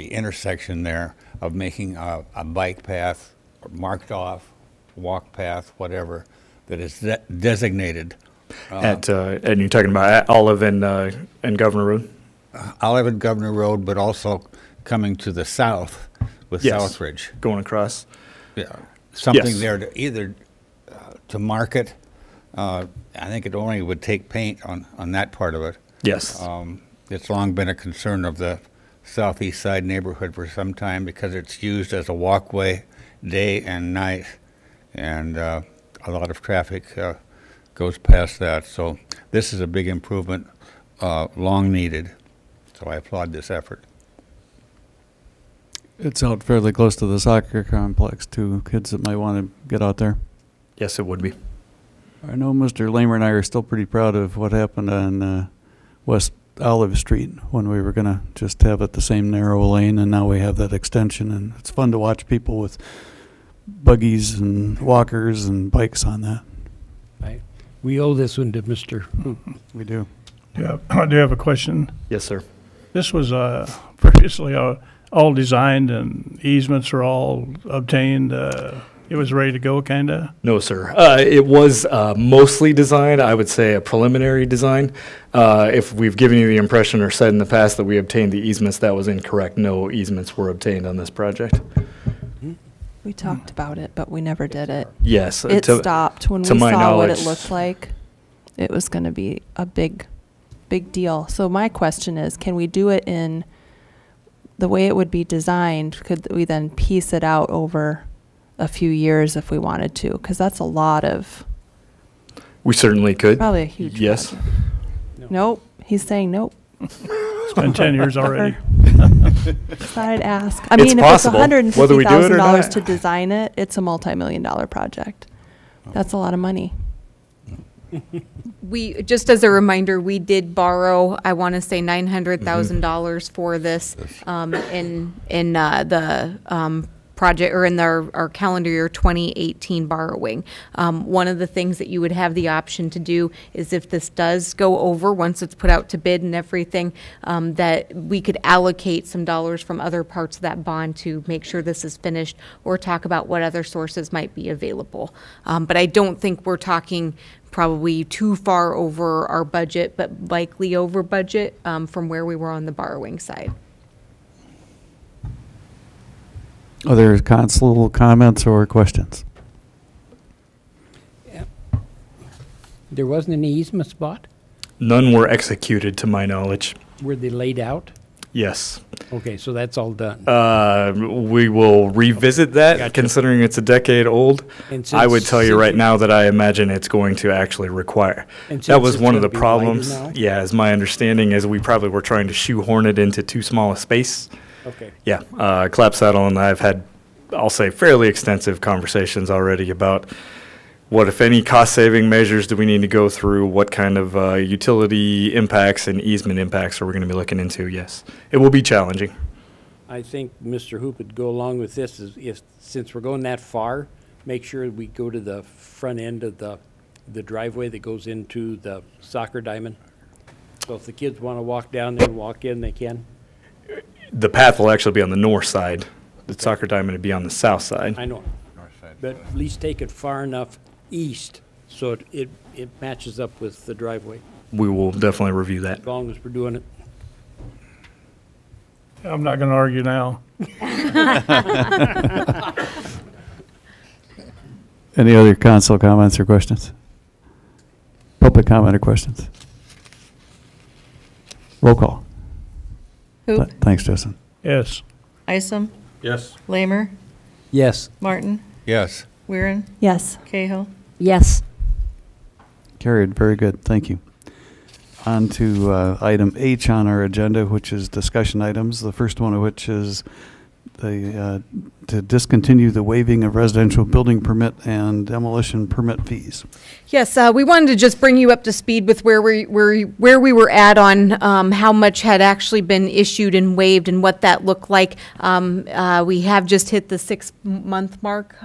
Speaker 7: intersection there of making a bike path marked off, walk path, whatever, that is designated.
Speaker 6: And you're talking about Olive and Governor Road?
Speaker 7: Olive and Governor Road, but also coming to the south with
Speaker 6: Yes,
Speaker 7: Southridge.
Speaker 6: going across.
Speaker 7: Yeah, something
Speaker 6: Yes.
Speaker 7: there to either to market. I think it only would take paint on that part of it.
Speaker 6: Yes.
Speaker 7: It's long been a concern of the southeast side neighborhood for some time because it's used as a walkway day and night, and a lot of traffic goes past that. So this is a big improvement, long needed. So I applaud this effort.
Speaker 1: It's out fairly close to the soccer complex, too. Kids that might want to get out there.
Speaker 6: Yes, it would be.
Speaker 1: I know Mr. Lamer and I are still pretty proud of what happened on West Olive Street when we were going to just have it the same narrow lane, and now we have that extension, and it's fun to watch people with buggies and walkers and bikes on that.
Speaker 15: We owe this one to Mr.
Speaker 1: We do.
Speaker 14: I do have a question.
Speaker 6: Yes, sir.
Speaker 14: This was previously all designed and easements were all obtained. It was ready to go, kind of?
Speaker 6: No, sir. It was mostly designed, I would say a preliminary design. If we've given you the impression or said in the past that we obtained the easements, that was incorrect. No easements were obtained on this project.
Speaker 12: We talked about it, but we never did it.
Speaker 6: Yes.
Speaker 12: It stopped when we
Speaker 6: to my
Speaker 12: saw what it
Speaker 6: knowledge.
Speaker 12: looked like. It was going to be a big deal. So my question is, can we do it in the way it would be designed? Could we then piece it out over a few years if we wanted to? Because that's a lot of,
Speaker 6: We certainly could.
Speaker 12: probably a huge
Speaker 6: Yes.
Speaker 12: project. Nope. He's saying nope.
Speaker 14: It's been 10 years already.
Speaker 12: Thought I'd ask. I mean, if it's
Speaker 6: whether we do it or
Speaker 12: $150,000
Speaker 6: not.
Speaker 12: to design it, it's a multi-million-dollar project. That's a lot of money.
Speaker 5: We, just as a reminder, we did borrow, I want to say $900,000 for this in the project, or in our calendar year 2018 borrowing. One of the things that you would have the option to do is, if this does go over, once it's put out to bid and everything, that we could allocate some dollars from other parts of that bond to make sure this is finished, or talk about what other sources might be available. But I don't think we're talking probably too far over our budget, but likely over budget from where we were on the borrowing side.
Speaker 1: Other council comments or questions?
Speaker 15: There wasn't any easements bought?
Speaker 18: None were executed to my knowledge.
Speaker 15: Were they laid out?
Speaker 18: Yes.
Speaker 15: Okay, so that's all done.
Speaker 18: We will revisit that,
Speaker 15: Gotcha.
Speaker 18: considering it's a decade old.
Speaker 15: And
Speaker 18: I would
Speaker 15: since-
Speaker 18: tell you
Speaker 15: since
Speaker 18: right
Speaker 15: it-
Speaker 18: now that I imagine it's going to actually require.
Speaker 15: And
Speaker 18: That
Speaker 15: since
Speaker 18: was
Speaker 15: it's
Speaker 18: one of the
Speaker 15: gonna be wider
Speaker 18: problems.
Speaker 15: now?
Speaker 18: Yeah, as my understanding is, we probably were trying to shoehorn it into too small a space.
Speaker 15: Okay.
Speaker 18: Yeah, Clapsaddle and I have had, I'll say, fairly extensive conversations already about what, if any, cost-saving measures do we need to go through? What kind of utility impacts and easement impacts are we going to be looking into? Yes, it will be challenging.
Speaker 15: I think Mr. Hoop would go along with this, is if, since we're going that far, make sure we go to the front end of the driveway that goes into the soccer diamond. So if the kids want to walk down there and walk in, they can.
Speaker 18: The path will actually be on the north side. The soccer diamond would be on the south side.
Speaker 15: I know. But at least take it far enough east so it matches up with the driveway,
Speaker 18: We will definitely review that.
Speaker 15: as long as we're doing it.
Speaker 14: I'm not going to argue now.
Speaker 1: Any other council comments or questions? Public comment or questions? Roll call.
Speaker 4: Hoop,
Speaker 1: Thanks, Justin.
Speaker 14: Yes.
Speaker 4: Isom,
Speaker 18: Yes.
Speaker 4: Lamer,
Speaker 15: Yes.
Speaker 4: Martin,
Speaker 7: Yes.
Speaker 4: Weirin,
Speaker 12: Yes.
Speaker 4: Cahill.
Speaker 13: Yes.
Speaker 1: Carried, very good, thank you. On to item H on our agenda, which is discussion items. The first one of which is to discontinue the waiving of residential building permit and demolition permit fees.
Speaker 5: Yes, we wanted to just bring you up to speed with where we were at on how much had actually been issued and waived and what that looked like. We have just hit the 6-month mark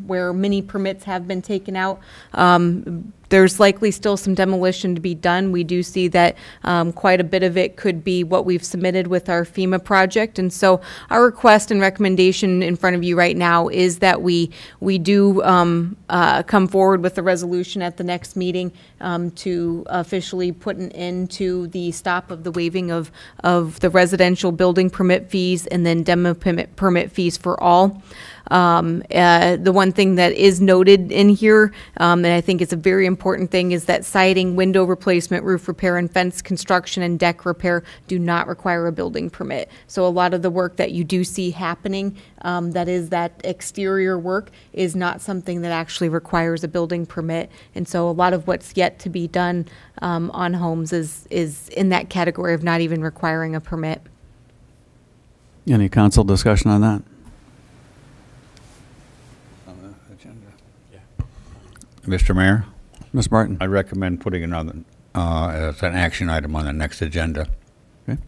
Speaker 5: where many permits have been taken out. There's likely still some demolition to be done. We do see that quite a bit of it could be what we've submitted with our FEMA project. And so our request and recommendation in front of you right now is that we do come forward with a resolution at the next meeting to officially put an end to the stop of the waiving of the residential building permit fees and then demo permit fees for all. The one thing that is noted in here, and I think is a very important thing, is that siding, window replacement, roof repair, and fence construction and deck repair do not require a building permit. So a lot of the work that you do see happening, that is that exterior work, is not something that actually requires a building permit. And so a lot of what's yet to be done on homes is in that category of not even requiring a permit.
Speaker 1: Any council discussion on that?
Speaker 7: Mr. Mayor?
Speaker 1: Ms. Martin?
Speaker 7: I recommend putting it on as an action item on the next agenda.
Speaker 1: Okay.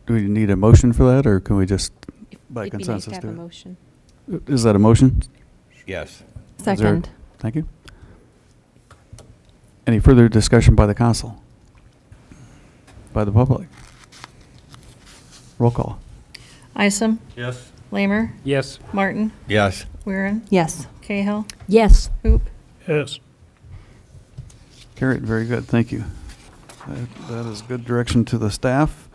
Speaker 1: Do we need a motion for that, or can we just, by
Speaker 5: It'd be nice
Speaker 1: consensus,
Speaker 5: to have
Speaker 1: do
Speaker 5: a
Speaker 1: it?
Speaker 5: motion.
Speaker 1: Is that a motion?
Speaker 7: Yes.
Speaker 1: Is there-
Speaker 12: Second.
Speaker 1: Thank you. Any further discussion by the council? By the public? Roll call.
Speaker 4: Isom,
Speaker 18: Yes.
Speaker 4: Lamer,
Speaker 15: Yes.
Speaker 4: Martin,
Speaker 7: Yes.
Speaker 4: Weirin,
Speaker 12: Yes.
Speaker 4: Cahill,
Speaker 13: Yes.
Speaker 4: Hoop.
Speaker 14: Yes.
Speaker 1: Carried, very good, thank you. That is good direction to the staff.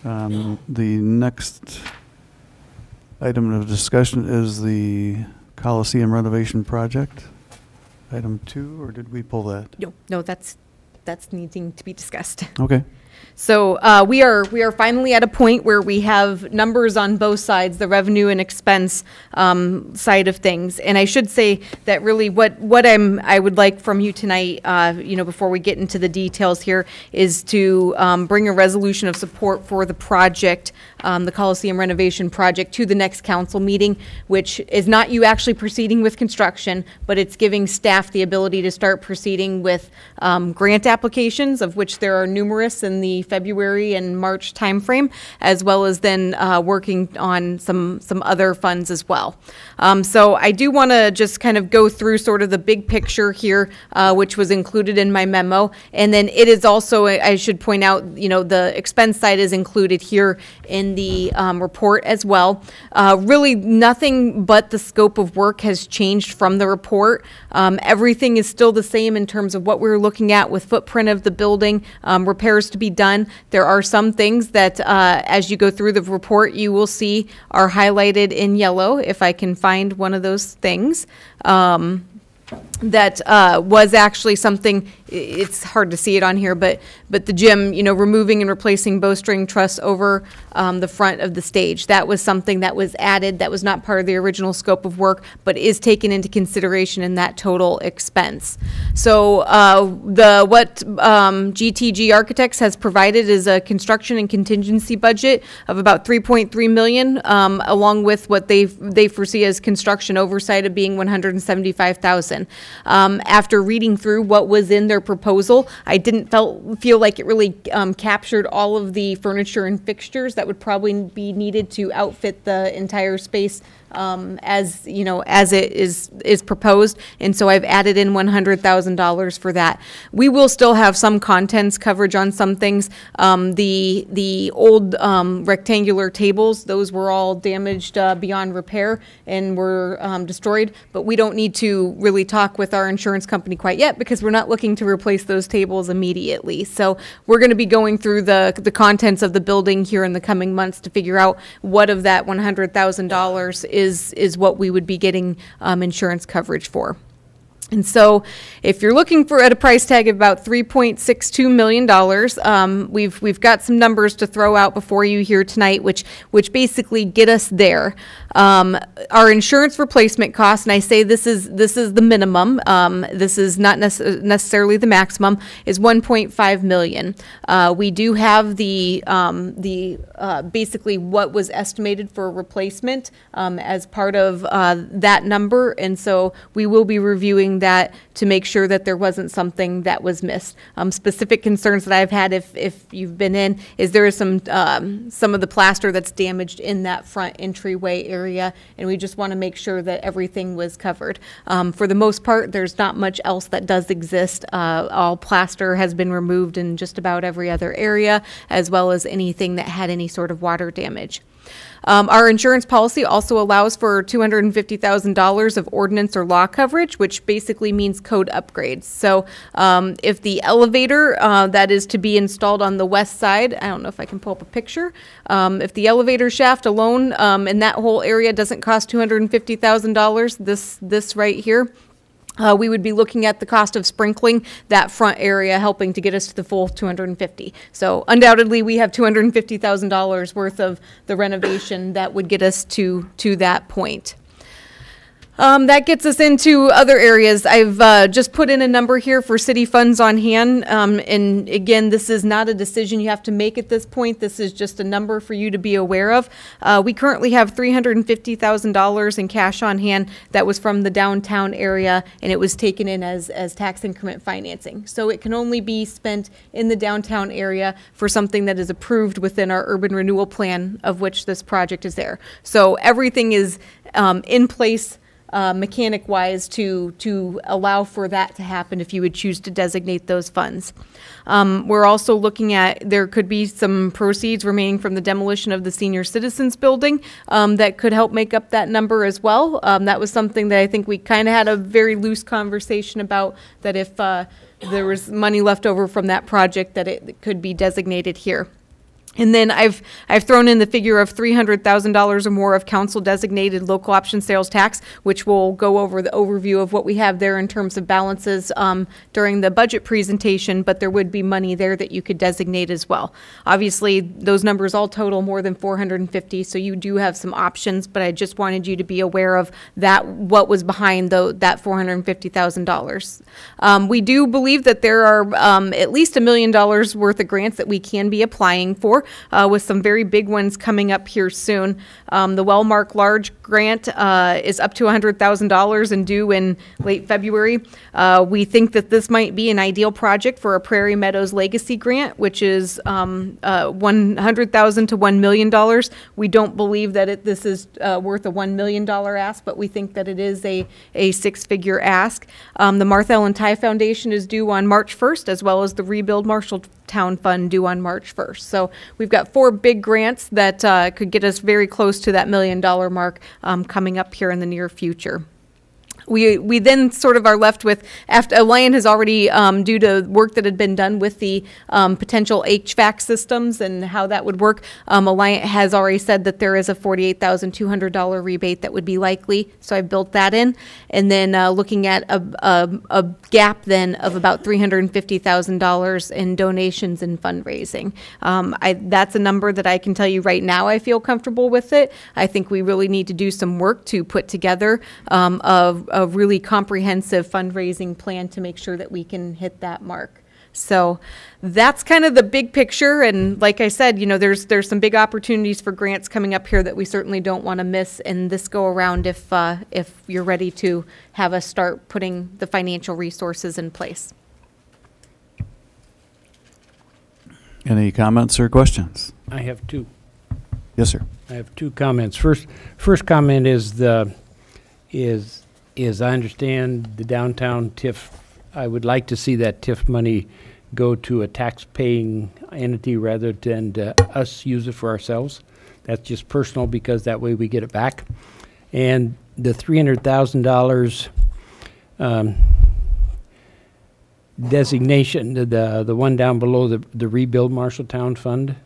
Speaker 1: The next item of discussion is the Coliseum renovation project. Item 2, or did we pull that?
Speaker 5: No, that's needing to be discussed.
Speaker 1: Okay.
Speaker 5: So we are finally at a point where we have numbers on both sides, the revenue and expense side of things. And I should say that really what I would like from you tonight, before we get into the details here, is to bring a resolution of support for the project, the Coliseum renovation project, to the next council meeting, which is not you actually proceeding with construction, but it's giving staff the ability to start proceeding with grant applications, of which there are numerous in the February and March timeframe, as well as then working on some other funds as well. So I do want to just kind of go through sort of the big picture here, which was included in my memo. And then it is also, I should point out, the expense side is included here in the report as well. Really nothing but the scope of work has changed from the report. Everything is still the same in terms of what we're looking at with footprint of the building, repairs to be done. There are some things that as you go through the report you will see are highlighted in yellow, if I can find one of those things. That was actually something, it's hard to see it on here, but the gym, removing and replacing bowstring truss over the front of the stage. That was something that was added, that was not part of the original scope of work, but is taken into consideration in that total expense. So what GTG Architects has provided is a construction and contingency budget of about $3.3 million, along with what they foresee as construction oversight of being $175,000. After reading through what was in their proposal, I didn't feel like it really captured all of the furniture and fixtures that would probably be needed to outfit the entire space as it is proposed, and so I've added in $100,000 for that. We will still have some contents coverage on some things. The old rectangular tables, those were all damaged beyond repair and were destroyed, but we don't need to really talk with our insurance company quite yet because we're not looking to replace those tables immediately. So we're going to be going through the contents of the building here in the coming months to figure out what of that $100,000 is what we would be getting insurance coverage for. And so if you're looking at a price tag of about $3.62 million, we've got some numbers to throw out before you here tonight, which basically get us there. Our insurance replacement cost, and I say this is the minimum, this is not necessarily the maximum, is $1.5 million. We do have the basically what was estimated for replacement as part of that number, and so we will be reviewing that to make sure that there wasn't something that was missed. Specific concerns that I've had, if you've been in, is there is some of the plaster that's damaged in that front entryway area, and we just want to make sure that everything was covered. For the most part, there's not much else that does exist. All plaster has been removed in just about every other area, as well as anything that had any sort of water damage. Our insurance policy also allows for $250,000 of ordinance or law coverage, which basically means code upgrades. So if the elevator that is to be installed on the west side, I don't know if I can pull up a picture, if the elevator shaft alone in that whole area doesn't cost $250,000, this right here, we would be looking at the cost of sprinkling that front area, helping to get us to the full $250,000. So undoubtedly, we have $250,000 worth of the renovation that would get us to that point. That gets us into other areas. I've just put in a number here for city funds on hand. And again, this is not a decision you have to make at this point. This is just a number for you to be aware of. We currently have $350,000 in cash on hand that was from the downtown area, and it was taken in as tax increment financing. So it can only be spent in the downtown area for something that is approved within our urban renewal plan, of which this project is there. So everything is in place mechanic-wise to allow for that to happen if you would choose to designate those funds. We're also looking at, there could be some proceeds remaining from the demolition of the senior citizens building that could help make up that number as well. That was something that I think we kind of had a very loose conversation about, that if there was money left over from that project, that it could be designated here. And then I've thrown in the figure of $300,000 or more of council-designated local option sales tax, which will go over the overview of what we have there in terms of balances during the budget presentation, but there would be money there that you could designate as well. Obviously, those numbers all total more than $450,000, so you do have some options, but I just wanted you to be aware of that, what was behind that $450,000. We do believe that there are at least $1 million worth of grants that we can be applying for. for, with some very big ones coming up here soon. The Wellmark Large Grant is up to $100,000 and due in late February. We think that this might be an ideal project for a Prairie Meadows Legacy Grant, which is $100,000 to $1 million. We don't believe that this is worth a $1 million ask, but we think that it is a six-figure ask. The Martha Ellen Ty Foundation is due on March 1st, as well as the Rebuild Marshalltown Fund due on March 1st. So we've got 4 big grants that could get us very close to that $1 million mark coming up here in the near future. We then sort of are left with, after Alliant has already, due to work that had been done with the potential HVAC systems and how that would work, Alliant has already said that there is a $48,200 rebate that would be likely, so I built that in. And then looking at a gap then of about $350,000 in donations and fundraising. That's a number that I can tell you right now I feel comfortable with it. I think we really need to do some work to put together a really comprehensive fundraising plan to make sure that we can hit that mark. So that's kind of the big picture. And like I said, you know, there's some big opportunities for grants coming up here that we certainly don't want to miss in this go around if you're ready to have us start putting the financial resources in place.
Speaker 1: Any comments or questions?
Speaker 15: I have 2.
Speaker 1: Yes, sir.
Speaker 15: I have 2 comments. First comment is I understand the downtown TIF. I would like to see that TIF money go to a tax-paying entity rather than us use it for ourselves. That's just personal, because that way we get it back. And the $300,000 designation, the one down below the Rebuild Marshalltown Fund,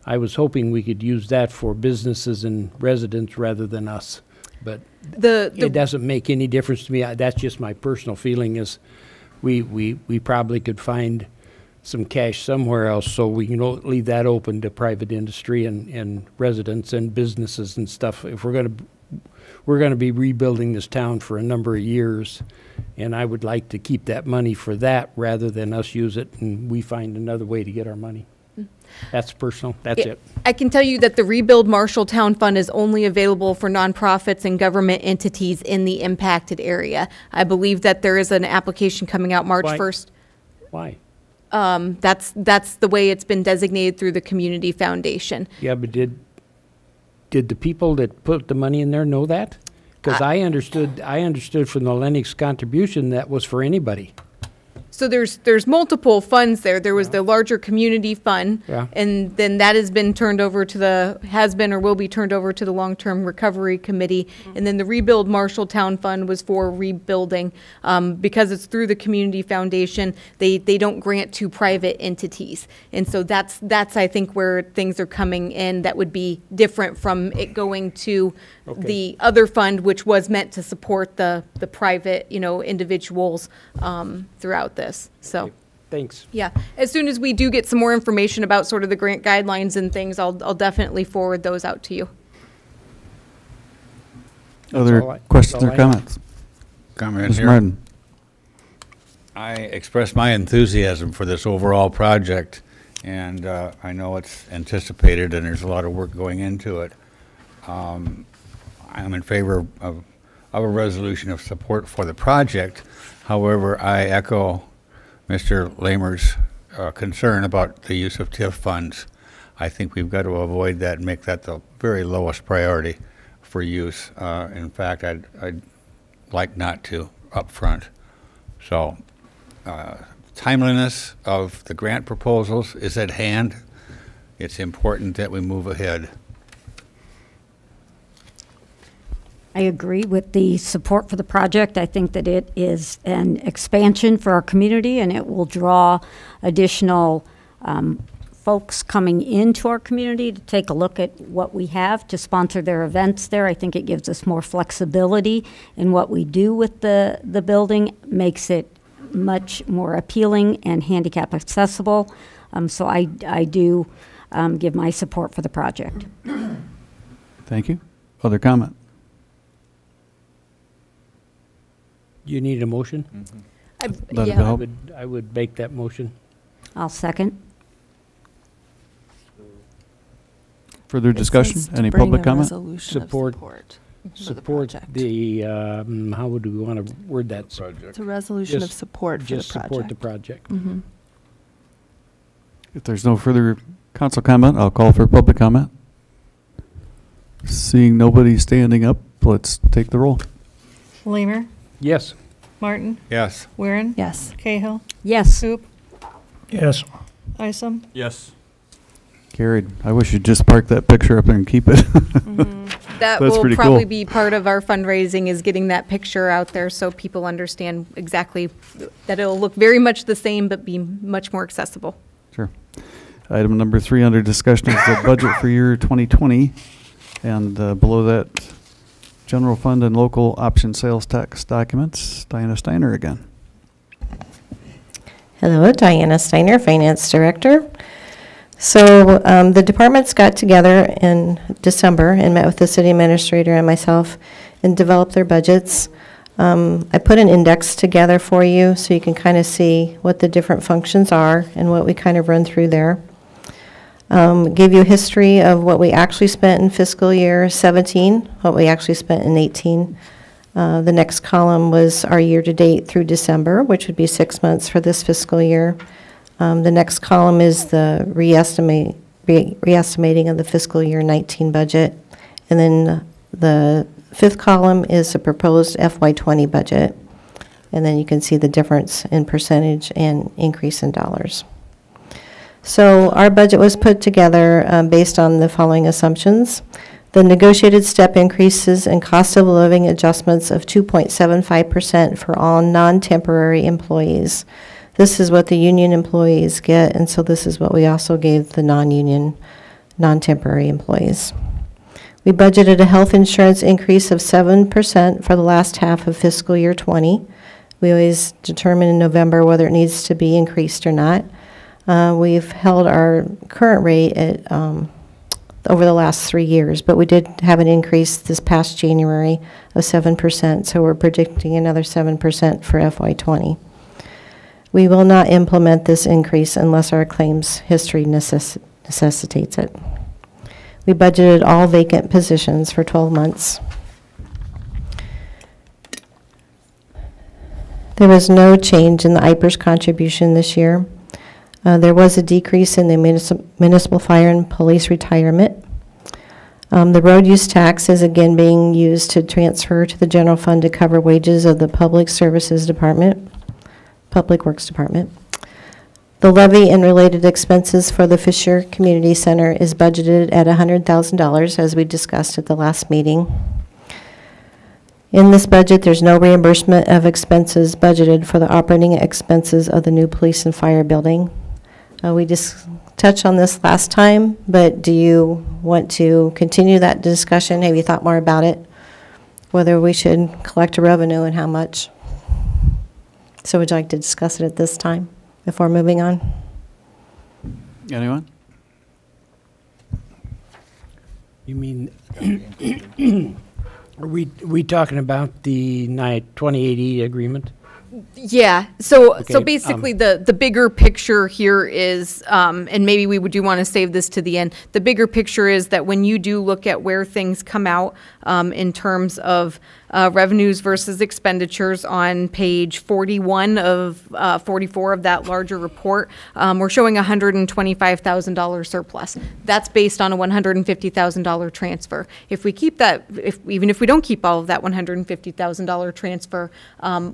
Speaker 15: I was hoping we could use that for businesses and residents rather than us. But it doesn't make any difference to me. That's just my personal feeling, is we probably could find some cash somewhere else, so we can leave that open to private industry and residents and businesses and stuff. If we're going to be rebuilding this town for a number of years, and I would like to keep that money for that rather than us use it and we find another way to get our money. That's personal. That's it.
Speaker 5: I can tell you that the Rebuild Marshalltown Fund is only available for nonprofits and government entities in the impacted area. I believe that there is an application coming out March 1st.
Speaker 15: Why?
Speaker 5: That's the way it's been designated through the Community Foundation.
Speaker 15: Yeah, but did the people that put the money in there know that? Because I understood from the Lennox contribution that was for anybody.
Speaker 5: So there's multiple funds there. There was the larger community fund, and then that has been turned over to or will be turned over to the Long-Term Recovery Committee. And then the Rebuild Marshalltown Fund was for rebuilding. Because it's through the Community Foundation, they don't grant to private entities. And so that's I think where things are coming in that would be different from it going to the other fund, which was meant to support the private, individuals throughout this. So
Speaker 15: thanks.
Speaker 5: Yeah, as soon as we do get some more information about sort of the grant guidelines and things, I'll definitely forward those out to you.
Speaker 1: Other questions or comments?
Speaker 7: Comment
Speaker 1: Mr.
Speaker 7: here.
Speaker 1: Martin.
Speaker 7: I express my enthusiasm for this overall project, and I know it's anticipated and there's a lot of work going into it. I'm in favor of a resolution of support for the project. However, I echo Mr. Lamer's concern about the use of TIF funds. I think we've got to avoid that and make that the very lowest priority for use. In fact, I'd like not to up front. So timeliness of the grant proposals is at hand. It's important that we move ahead.
Speaker 13: I agree with the support for the project. I think that it is an expansion for our community, and it will draw additional folks coming into our community to take a look at what we have, to sponsor their events there. I think it gives us more flexibility in what we do with the building, makes it much more appealing and handicap accessible. So I do give my support for the project.
Speaker 1: Thank you. Other comment?
Speaker 15: You need a motion?
Speaker 1: Mm-hmm.
Speaker 15: I would make that motion.
Speaker 13: I'll second.
Speaker 1: Further discussion?
Speaker 12: says to
Speaker 1: Any
Speaker 12: bring
Speaker 1: public
Speaker 12: a
Speaker 1: comment?
Speaker 12: resolution of
Speaker 15: Support.
Speaker 12: support for the
Speaker 15: Support
Speaker 12: project.
Speaker 15: the, how would we want to word that?
Speaker 12: It's a resolution of
Speaker 15: Just-
Speaker 12: support for the
Speaker 15: Just
Speaker 12: project.
Speaker 15: support the project.
Speaker 12: Mhm.
Speaker 1: If there's no further council comment, I'll call for public comment. Seeing nobody standing up, let's take the roll.
Speaker 4: Lamer,
Speaker 15: Yes.
Speaker 4: Martin,
Speaker 7: Yes.
Speaker 4: Weirin,
Speaker 12: Yes.
Speaker 4: Cahill,
Speaker 13: Yes.
Speaker 4: Hoop,
Speaker 14: Yes.
Speaker 4: Isom.
Speaker 11: Yes.
Speaker 1: Carried. I wish you'd just park that picture up there and keep it.
Speaker 5: That
Speaker 1: That's
Speaker 5: will
Speaker 1: pretty
Speaker 5: probably
Speaker 1: cool.
Speaker 5: be part of our fundraising, is getting that picture out there so people understand exactly that it'll look very much the same but be much more accessible.
Speaker 1: Sure. Item number 3 under discussion is the budget for year 2020. And below that, general fund and local option sales tax documents. Diana Steiner again.
Speaker 17: Hello, Diana Steiner, Finance Director. So the departments got together in December and met with the city administrator and myself and developed their budgets. I put an index together for you so you can kind of see what the different functions are and what we kind of run through there. Give you a history of what we actually spent in fiscal year 17, what we actually spent in 18. The next column was our year-to-date through December, which would be 6 months for this fiscal year. The next column is the reestimating of the fiscal year 19 budget. And then the fifth column is the proposed FY20 budget. And then you can see the difference in percentage and increase in dollars. So our budget was put together based on the following assumptions. The negotiated step increases and cost of living adjustments of 2.75% for all non-temporary employees. This is what the union employees get, and so this is what we also gave the non-union, non-temporary employees. We budgeted a health insurance increase of 7% for the last half of fiscal year 20. We always determine in November whether it needs to be increased or not. We've held our current rate at over the last 3 years, but we did have an increase this past January of 7%, so we're predicting another 7% for FY20. We will not implement this increase unless our claims history necessitates it. We budgeted all vacant positions for 12 months. There was no change in the IPERS contribution this year. There was a decrease in the municipal fire and police retirement. The road use tax is again being used to transfer to the general fund to cover wages of the Public Services Department, Public Works Department. The levy and related expenses for the Fisher Community Center is budgeted at $100,000, as we discussed at the last meeting. In this budget, there's no reimbursement of expenses budgeted for the operating expenses of the new police and fire building. We just touched on this last time, but do you want to continue that discussion? Have you thought more about it? Whether we should collect a revenue and how much? So would you like to discuss it at this time before moving on?
Speaker 1: Anyone?
Speaker 15: You mean, are we talking about the 2080 agreement?
Speaker 5: Yeah, so
Speaker 15: Okay,
Speaker 5: basically the bigger picture here is, and maybe we do want to save this to the end, the bigger picture is that when you do look at where things come out in terms of revenues versus expenditures on page 41 of 44 of that larger report, we're showing a $125,000 surplus. That's based on a $150,000 transfer. If we keep that, even if we don't keep all of that $150,000 transfer,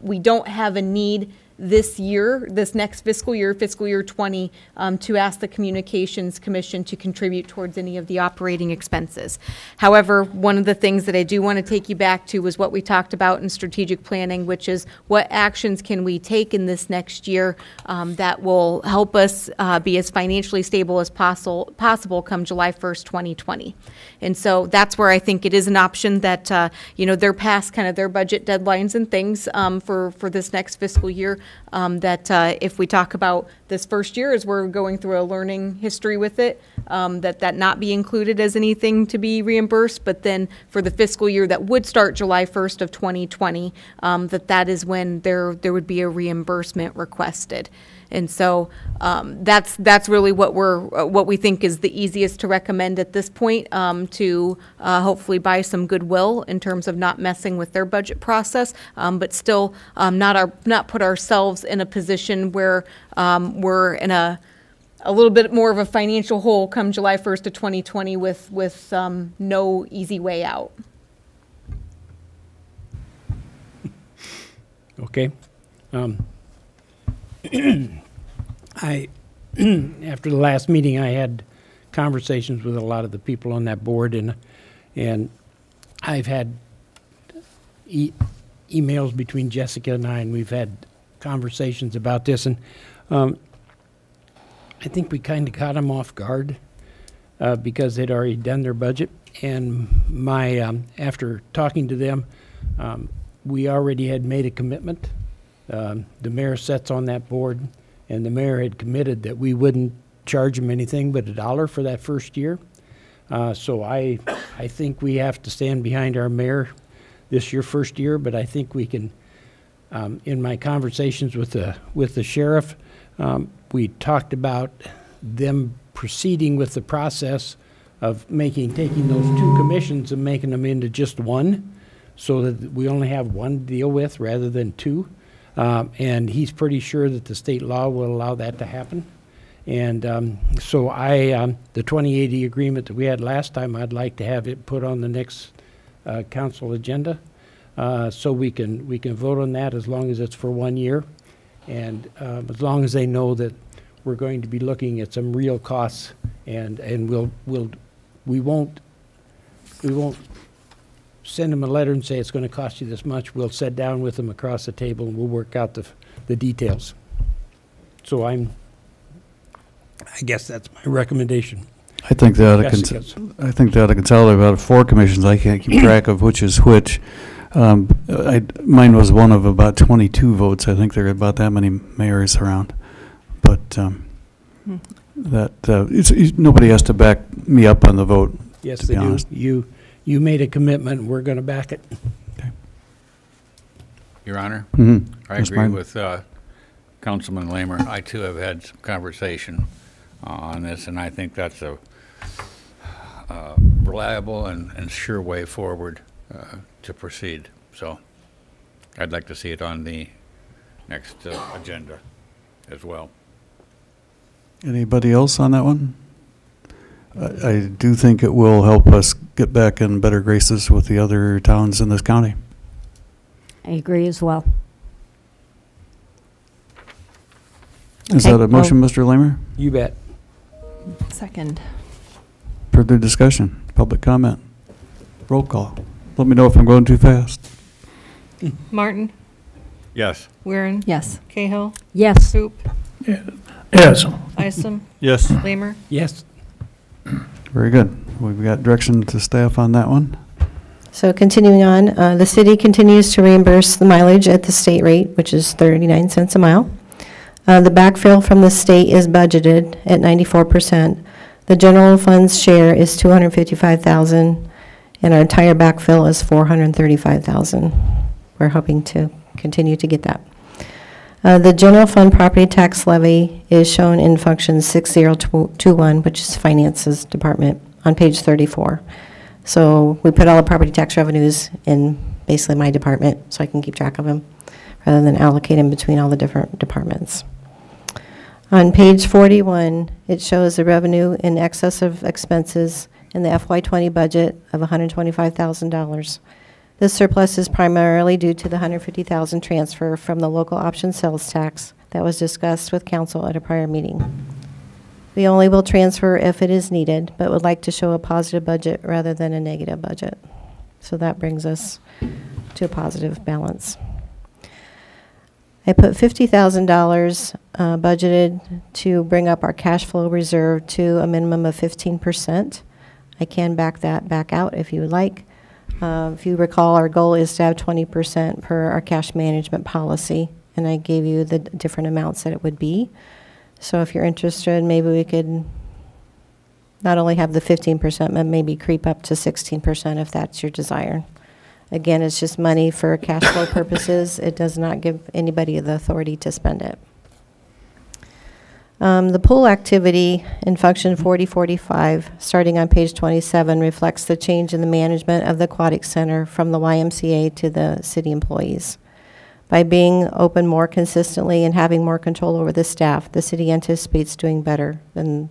Speaker 5: we don't have a need this year, this next fiscal year 20, to ask the Communications Commission to contribute towards any of the operating expenses. However, one of the things that I do want to take you back to was what we talked about in strategic planning, which is what actions can we take in this next year that will help us be as financially stable as possible come July 1st, 2020. And so that's where I think it is an option that, they're past kind of their budget deadlines and things for this next fiscal year. That if we talk about this first year as we're going through a learning history with it, that not be included as anything to be reimbursed, but then for the fiscal year that would start July 1st of 2020, that is when there would be a reimbursement requested. And so that's really what we think is the easiest to recommend at this point, to hopefully buy some goodwill in terms of not messing with their budget process, but still not put ourselves in a position where we're in a little bit more of a financial hole come July 1st of 2020 with no easy way out.
Speaker 15: Okay. After the last meeting, I had conversations with a lot of the people on that board, and I've had emails between Jessica and I, and we've had conversations about this, and I think we kind of caught them off guard because they'd already done their budget, and after talking to them, we already had made a commitment. The mayor sits on that board, and the mayor had committed that we wouldn't charge him anything but $1 for that first year. So I think we have to stand behind our mayor this year, first year, but I think we can, in my conversations with the sheriff, we talked about them proceeding with the process of taking those two commissions and making them into just one, so that we only have one to deal with rather than two. And he's pretty sure that the state law will allow that to happen. And so the 2080 agreement that we had last time, I'd like to have it put on the next council agenda, so we can vote on that as long as it's for 1 year, and as long as they know that we're going to be looking at some real costs, and we won't send them a letter and say it's going to cost you this much. We'll sit down with them across the table and we'll work out the details. So I guess that's my recommendation.
Speaker 1: I think they ought to consolidate about 4 commissions. I can't keep track of which is which. Mine was one of about 22 votes. I think there are about that many mayors around. But nobody has to back me up on the vote.
Speaker 15: Yes,
Speaker 1: to be honest.
Speaker 15: You made a commitment, and we're going to back it.
Speaker 1: Okay.
Speaker 7: Your Honor,
Speaker 1: Mm-hmm.
Speaker 7: I agree with Councilman Lamer. I too have had some conversation on this, and I think that's a reliable and sure way forward to proceed. So I'd like to see it on the next agenda as well.
Speaker 1: Anybody else on that one? I do think it will help us get back in better graces with the other towns in this county.
Speaker 13: I agree as well.
Speaker 1: Is that a motion, Mr. Lamer?
Speaker 15: You bet.
Speaker 12: Second.
Speaker 1: Further discussion, public comment, roll call. Let me know if I'm going too fast.
Speaker 4: Martin?
Speaker 7: Yes.
Speaker 4: Weirin?
Speaker 12: Yes.
Speaker 4: Cahill?
Speaker 13: Yes.
Speaker 4: Hoop?
Speaker 14: Yes.
Speaker 4: Isom?
Speaker 11: Yes.
Speaker 4: Lamer?
Speaker 15: Yes.
Speaker 1: Very good. We've got direction to staff on that one.
Speaker 17: So continuing on, the city continues to reimburse the mileage at the state rate, which is 39 cents a mile. The backfill from the state is budgeted at 94%. The general fund's share is $255,000, and our entire backfill is $435,000. We're hoping to continue to get that. The general fund property tax levy is shown in function 6021, which is finances department, on page 34. So we put all the property tax revenues in basically my department so I can keep track of them rather than allocate them between all the different departments. On page 41, it shows the revenue in excess of expenses in the FY20 budget of $125,000. This surplus is primarily due to the $150,000 transfer from the local option sales tax that was discussed with council at a prior meeting. We only will transfer if it is needed, but would like to show a positive budget rather than a negative budget. So that brings us to a positive balance. I put $50,000 budgeted to bring up our cash flow reserve to a minimum of 15%. I can back that back out if you would like. If you recall, our goal is to have 20% per our cash management policy, and I gave you the different amounts that it would be. So if you're interested, maybe we could not only have the 15%, but maybe creep up to 16% if that's your desire. Again, it's just money for cash flow purposes. It does not give anybody the authority to spend it. The pool activity in function 4045, starting on page 27, reflects the change in the management of the aquatic center from the YMCA to the city employees. By being open more consistently and having more control over the staff, the city anticipates doing better than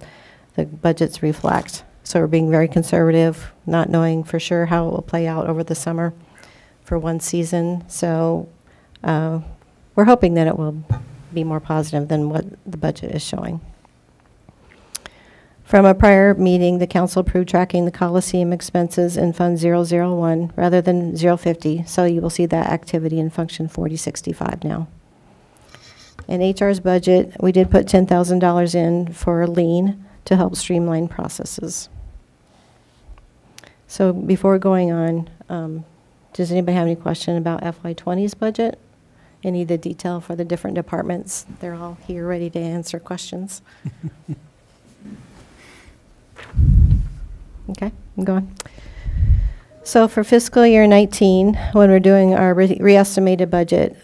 Speaker 17: the budgets reflect. So we're being very conservative, not knowing for sure how it will play out over the summer for one season. So we're hoping that it will be more positive than what the budget is showing. From a prior meeting, the council approved tracking the Coliseum expenses in Fund 001 rather than 050, so you will see that activity in function 4065 now. In HR's budget, we did put $10,000 in for lean to help streamline processes. So before going on, does anybody have any question about FY20's budget? Any of the detail for the different departments? They're all here ready to answer questions. Okay, I'm going. So for fiscal year 19, when we're doing our re-estimated budget,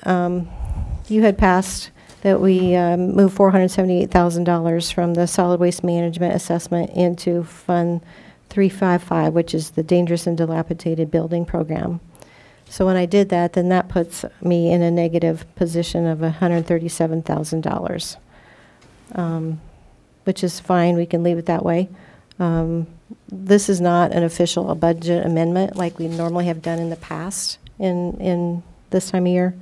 Speaker 17: you had passed that we moved $478,000 from the solid waste management assessment into Fund 355, which is the dangerous and dilapidated building program. So when I did that, then that puts me in a negative position of $137,000, which is fine. We can leave it that way. This is not an official budget amendment like we normally have done in the past in this time of year.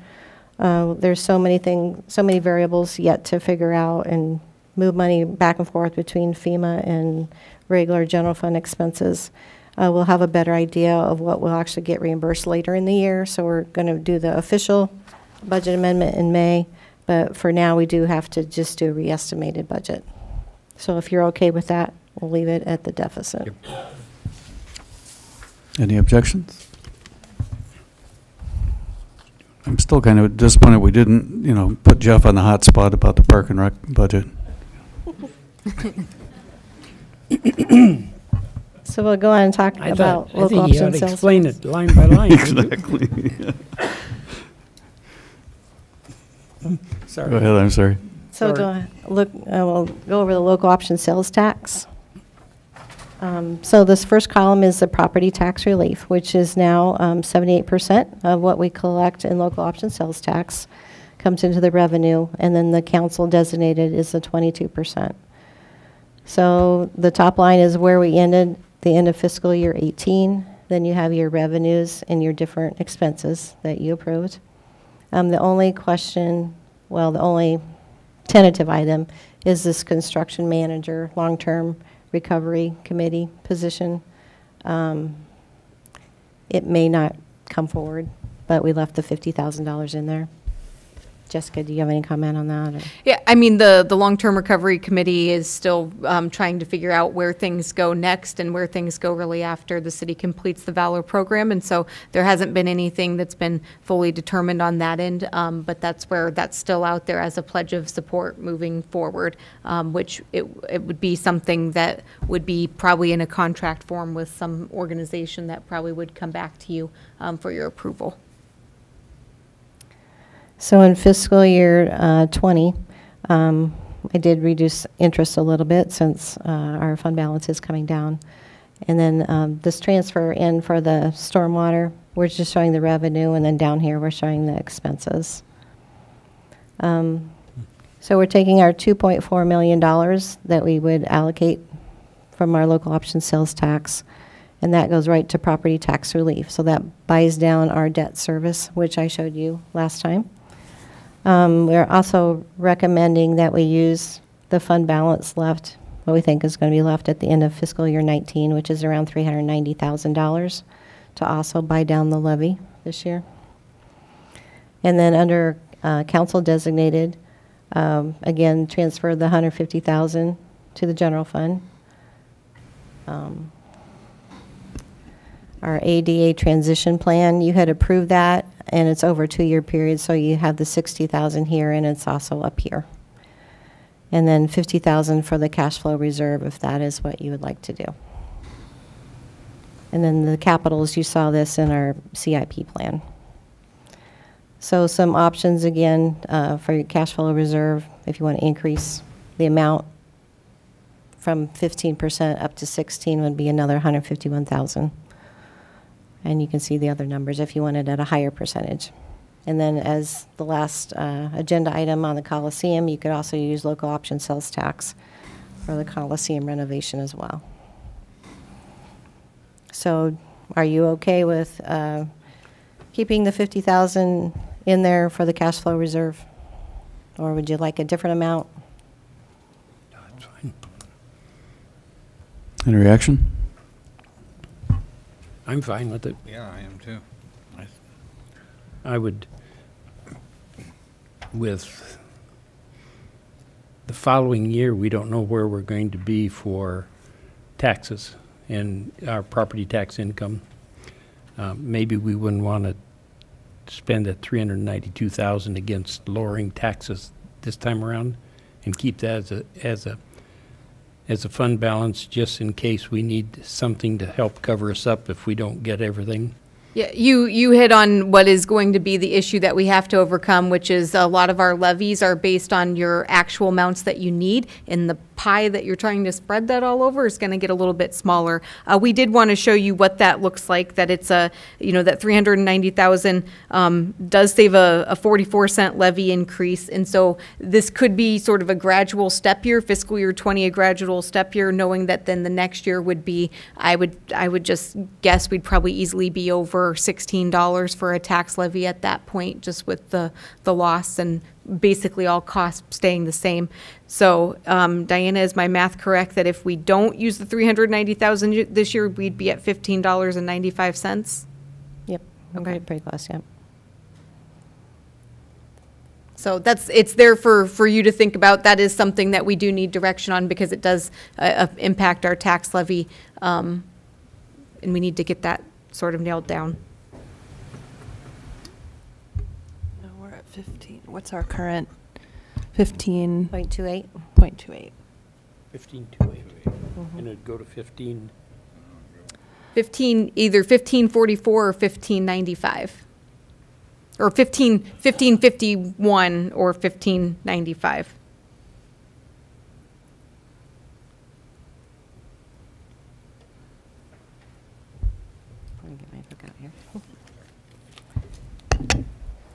Speaker 17: There's so many variables yet to figure out and move money back and forth between FEMA and regular general fund expenses. We'll have a better idea of what we'll actually get reimbursed later in the year. So we're going to do the official budget amendment in May, but for now we do have to just do a re-estimated budget. So if you're okay with that, we'll leave it at the deficit.
Speaker 1: Yep. Any objections? I'm still kind of disappointed we didn't, put Jeff on the hot spot about the park and rec budget.
Speaker 17: So we'll go on and talk about local
Speaker 15: I think you ought
Speaker 17: option
Speaker 15: to
Speaker 17: sales.
Speaker 15: explain it line by line.
Speaker 1: Exactly.
Speaker 15: Sorry.
Speaker 1: Go ahead, I'm sorry.
Speaker 17: So we'll go over the local option sales tax. So this first column is the property tax relief, which is now 78% of what we collect in local option sales tax comes into the revenue, and then the council designated is the 22%. So the top line is where we ended the end of fiscal year 18. Then you have your revenues and your different expenses that you approved. The only question, the only tentative item is this construction manager long-term recovery committee position. It may not come forward, but we left the $50,000 in there. Jessica, do you have any comment on that? Or?
Speaker 5: Yeah, I mean, the long-term recovery committee is still trying to figure out where things go next and where things go really after the city completes the Valor program. And so there hasn't been anything that's been fully determined on that end, but that's still out there as a pledge of support moving forward, which it would be something that would be probably in a contract form with some organization that probably would come back to you for your approval.
Speaker 17: So in fiscal year 20, I did reduce interest a little bit since our fund balance is coming down. And then this transfer in for the stormwater, we're just showing the revenue, and then down here we're showing the expenses. So we're taking our $2.4 million that we would allocate from our local option sales tax, and that goes right to property tax relief. So that buys down our debt service, which I showed you last time. We're also recommending that we use the fund balance left, what we think is going to be left at the end of fiscal year 19, which is around $390,000, to also buy down the levy this year. And then under council designated, again, transfer the $150,000 to the general fund. Our ADA transition plan, you had approved that, and it's over a 2-year period, so you have the $60,000 here, and it's also up here. And then $50,000 for the cash flow reserve, if that is what you would like to do. And then the capitals, you saw this in our CIP plan. So some options again for your cash flow reserve, if you want to increase The amount from 15% up to 16 would be another 151,000. And you can see the other numbers if you wanted at a higher percentage. And then as the last agenda item on the Coliseum, you could also use local option sales tax for the Coliseum renovation as well. So are you okay with keeping the 50,000 in there for the cash flow reserve? Or would you like a different amount?
Speaker 15: That's fine.
Speaker 1: Any reaction?
Speaker 15: I'm fine with it.
Speaker 7: Yeah, I am too.
Speaker 15: I would, with the following year, we don't know where we're going to be for taxes and our property tax income. Maybe we wouldn't want to spend that $392,000 against lowering taxes this time around, and keep that as a fund balance just in case we need something to help cover us up if we don't get everything.
Speaker 5: Yeah, you hit on what is going to be the issue that we have to overcome, which is a lot of our levies are based on your actual amounts that you need, and the pie that you're trying to spread that all over is going to get a little bit smaller. We did want to show you what that looks like, that it's that 390,000 does save a 44-cent levy increase, and so this could be sort of a gradual step year, fiscal year 20, a gradual step year, knowing that then the next year would be, I would just guess we'd probably easily be over $16 for a tax levy at that point, just with the loss and basically all costs staying the same. So, Diana, is my math correct that if we don't use the 390,000 this year, we'd be at $15.95?
Speaker 17: Yep. Okay. Pretty close, yeah.
Speaker 5: So it's there for you to think about. That is something that we do need direction on because it does impact our tax levy, and we need to get that sort of nailed down.
Speaker 12: No, we're at 15. What's our current? 15.28.
Speaker 17: 0.28.
Speaker 15: 15.28. And it'd go to 15.
Speaker 5: 15, either 1544 or 1595. Or 1551 or 1595.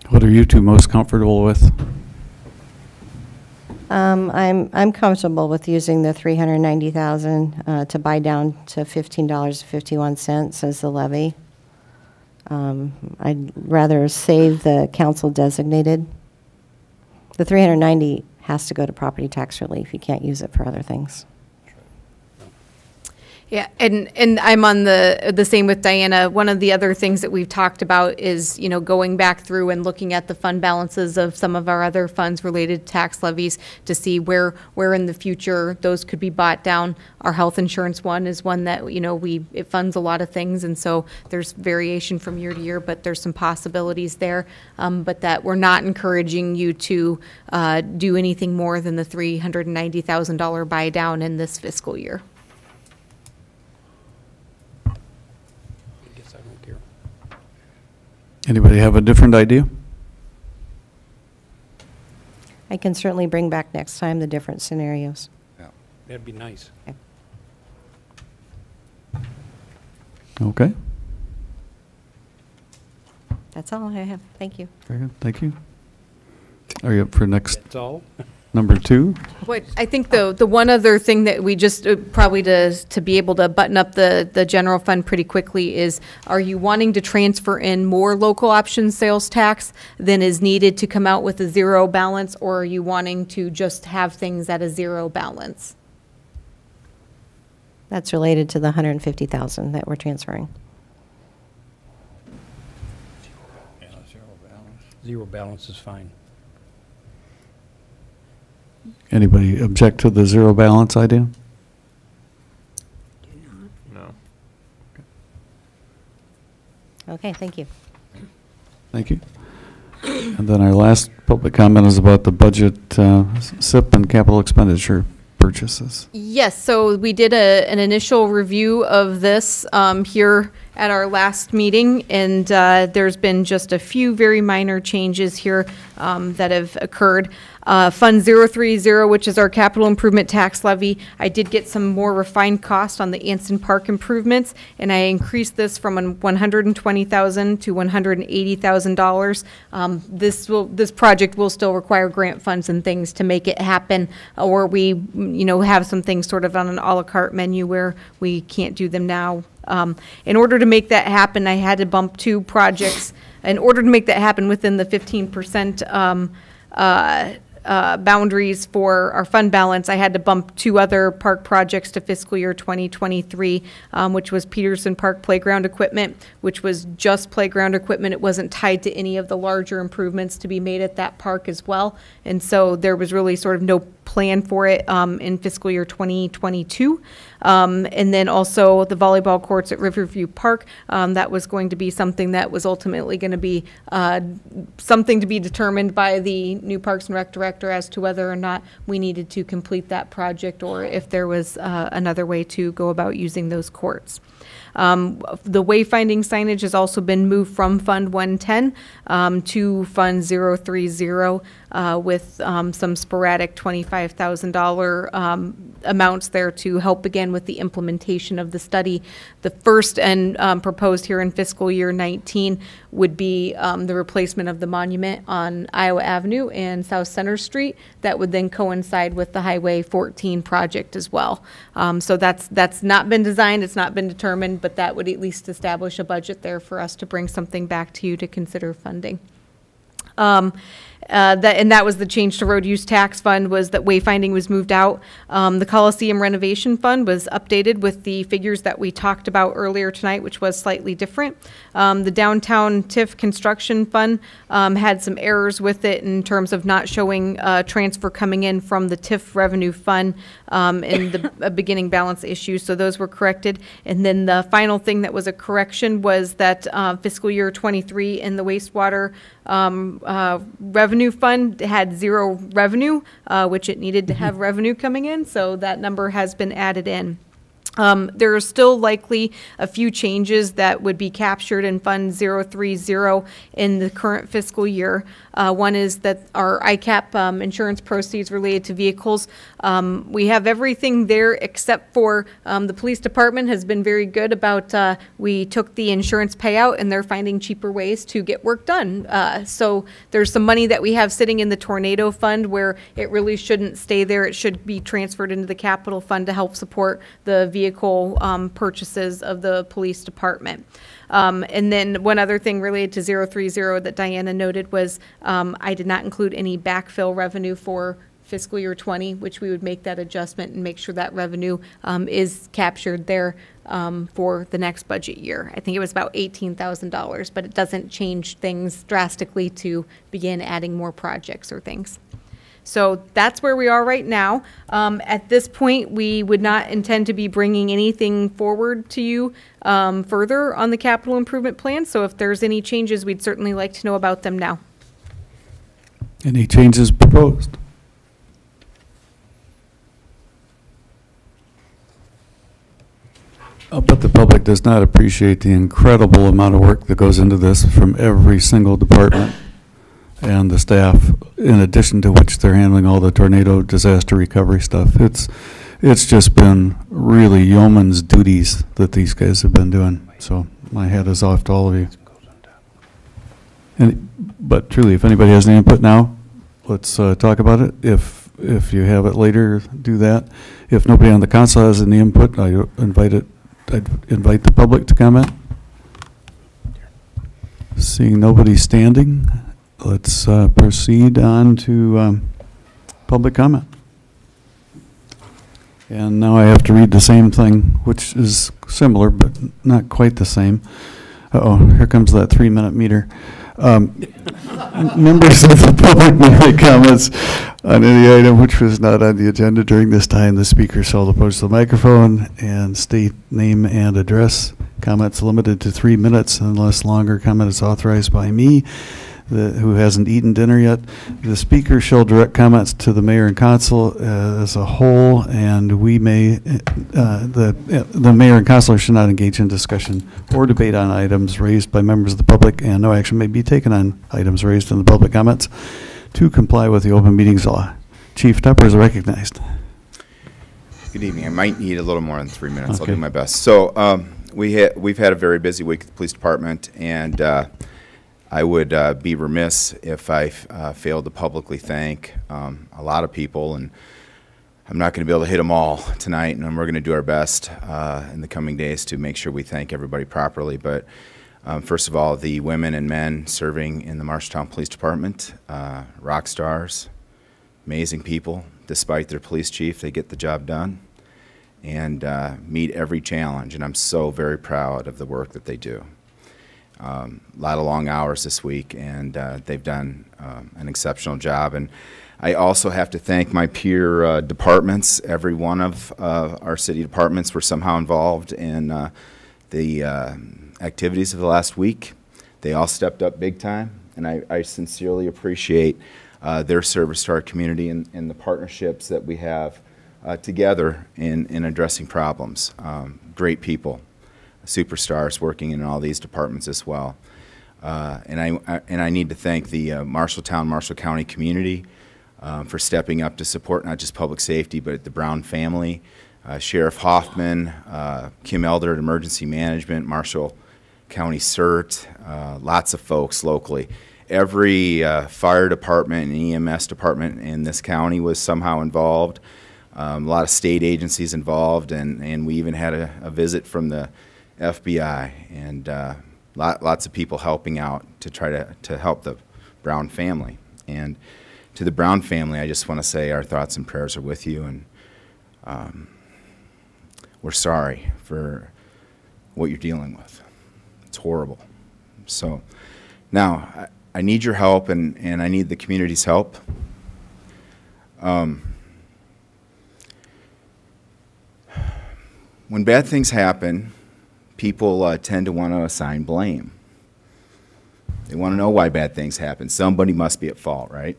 Speaker 1: What are you two most comfortable with?
Speaker 17: I'm comfortable with using the 390,000 to buy down to $15.51 as the levy. I'd rather save the council designated. The 390 has to go to property tax relief. You can't use it for other things.
Speaker 5: Yeah, and I'm on the same with Diana. One of the other things that we've talked about is, going back through and looking at the fund balances of some of our other funds related to tax levies to see where in the future those could be bought down. Our health insurance one is one that, it funds a lot of things, and so there's variation from year to year, but there's some possibilities there. But that we're not encouraging you to do anything more than the $390,000 buy down in this fiscal year.
Speaker 1: Anybody have a different idea?
Speaker 17: I can certainly bring back next time the different scenarios.
Speaker 15: Yeah. That'd be nice.
Speaker 1: Okay.
Speaker 17: That's all I have. Thank you.
Speaker 1: Very good. Thank you. Are you up for next?
Speaker 15: That's all?
Speaker 1: Number 2?
Speaker 5: What I think the one other thing that we just probably to be able to button up the general fund pretty quickly is, are you wanting to transfer in more local option sales tax than is needed to come out with a zero balance, or are you wanting to just have things at a zero balance?
Speaker 17: That's related to the 150,000 that we're transferring.
Speaker 7: Yeah, zero balance.
Speaker 15: Zero balance is fine.
Speaker 1: Anybody object to the zero balance idea?
Speaker 11: No.
Speaker 17: Okay, thank you.
Speaker 1: Thank you. And then our last public comment is about the budget SIP and capital expenditure purchases.
Speaker 5: Yes, so we did an initial review of this here at our last meeting, and there's been just a few very minor changes here that have occurred. Fund 030, which is our capital improvement tax levy, I did get some more refined cost on the Anson Park improvements, and I increased this from $120,000 to $180,000. This project will still require grant funds and things to make it happen, or we, have some things sort of on an a la carte menu where we can't do them now. In order to make that happen, I had to bump 2 projects. In order to make that happen within the 15% boundaries for our fund balance, I had to bump 2 other park projects to fiscal year 2023, which was Peterson Park playground equipment, which was just playground equipment. It wasn't tied to any of the larger improvements to be made at that park as well. And so there was really sort of no plan for it in fiscal year 2022. And then also the volleyball courts at Riverview Park, that was going to be something that was ultimately going to be something to be determined by the new Parks and Rec director as to whether or not we needed to complete that project or if there was another way to go about using those courts. The wayfinding signage has also been moved from Fund 110 to Fund 030 with some sporadic $25,000 amounts there to help again with the implementation of the study. The first and proposed here in fiscal year 19 would be the replacement of the monument on Iowa Avenue and South Center Street. That would then coincide with the Highway 14 project as well. So that's not been designed, it's not been determined, but that would at least establish a budget there for us to bring something back to you to consider funding. That was the change to road use tax fund, was that wayfinding was moved out. The Coliseum renovation fund was updated with the figures that we talked about earlier tonight, which was slightly different. The downtown TIF construction fund had some errors with it in terms of not showing transfer coming in from the TIF revenue fund in the beginning balance issue, so those were corrected. And then the final thing that was a correction was that fiscal year 23 in the wastewater revenue fund had 0 revenue, which it needed to have revenue coming in, so that number has been added in. There are still likely a few changes that would be captured in Fund 030 in the current fiscal year. One is that our ICAP insurance proceeds related to vehicles, we have everything there except for the police department has been very good about, we took the insurance payout and they're finding cheaper ways to get work done. So there's some money that we have sitting in the tornado fund where it really shouldn't stay there. It should be transferred into the capital fund to help support the vehicle purchases of the police department. And then one other thing related to 030 that Diana noted was I did not include any backfill revenue for fiscal year 20, which we would make that adjustment and make sure that revenue is captured there for the next budget year. I think it was about $18,000, but it doesn't change things drastically to begin adding more projects or things. So that's where we are right now. At this point, we would not intend to be bringing anything forward to you further on the capital improvement plan. So if there's any changes, we'd certainly like to know about them now.
Speaker 1: Any changes proposed? I'll bet the public does not appreciate the incredible amount of work that goes into this from every single department and the staff, in addition to which they're handling all the tornado disaster recovery stuff. It's just been really yeoman's duties that these guys have been doing. So my hat is off to all of you. But truly, if anybody has any input now, let's talk about it. If you have it later, do that. If nobody on the council has any input, I'd invite the public to comment. Seeing nobody standing, let's proceed on to public comment. And now I have to read the same thing, which is similar, but not quite the same. Uh-oh, here comes that 3-minute meter. Members of the public may make comments on any item which was not on the agenda during this time. The speaker shall approach the microphone and state name and address. Comments limited to 3 minutes unless longer comment is authorized by me. who hasn't eaten dinner yet. The speaker shall direct comments to the mayor and council as a whole, and we may, the mayor and council should not engage in discussion or debate on items raised by members of the public, and no action may be taken on items raised in the public comments to comply with the open meetings law. Chief Tupper is recognized.
Speaker 9: Good evening. I might need a little more than 3 minutes.
Speaker 1: Okay.
Speaker 9: I'll do my best. So we've had a very busy week at the police department, and I would be remiss if I failed to publicly thank a lot of people, and I'm not going to be able to hit them all tonight, and we're going to do our best in the coming days to make sure we thank everybody properly. But first of all, the women and men serving in the Marshalltown Police Department, rock stars, amazing people. Despite their police chief, they get the job done and meet every challenge, and I'm so very proud of the work that they do. A lot of long hours this week, and they've done an exceptional job. And I also have to thank my peer departments. Every one of our city departments were somehow involved in the activities of the last week. They all stepped up big time, and I sincerely appreciate their service to our community and the partnerships that we have together in addressing problems. Great people, superstars working in all these departments as well. And I need to thank the Marshalltown, Marshall County community for stepping up to support not just public safety, but the Brown family, Sheriff Hoffman, Kim Elder at Emergency Management, Marshall County CERT, lots of folks locally. Every fire department and EMS department in this county was somehow involved. A lot of state agencies involved, and we even had a visit from the FBI, and lots of people helping out to try to help the Brown family. And to the Brown family, I just want to say our thoughts and prayers are with you, and we're sorry for what you're dealing with. It's horrible. So now I need your help, and I need the community's help. When bad things happen, people tend to want to assign blame. They want to know why bad things happen. Somebody must be at fault, right?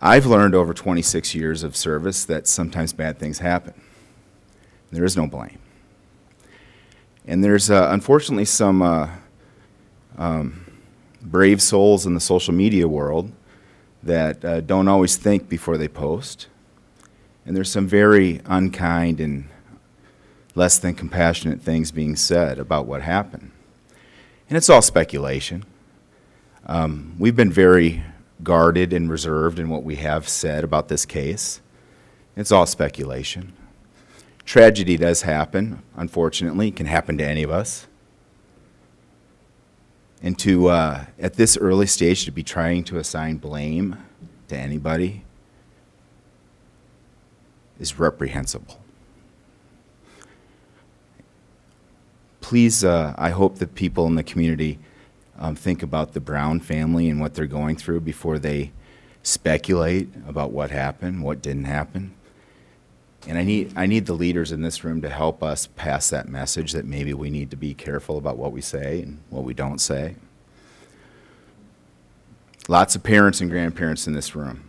Speaker 9: I've learned over 26 years of service that sometimes bad things happen. There is no blame. And there's unfortunately some brave souls in the social media world that don't always think before they post. And there's some very unkind and less than compassionate things being said about what happened. And it's all speculation. We've been very guarded and reserved in what we have said about this case. It's all speculation. Tragedy does happen, unfortunately. It can happen to any of us. And to, at this early stage, to be trying to assign blame to anybody is reprehensible. Please, I hope that people in the community think about the Brown family and what they're going through before they speculate about what happened, what didn't happen. And I need the leaders in this room to help us pass that message that maybe we need to be careful about what we say and what we don't say. Lots of parents and grandparents in this room.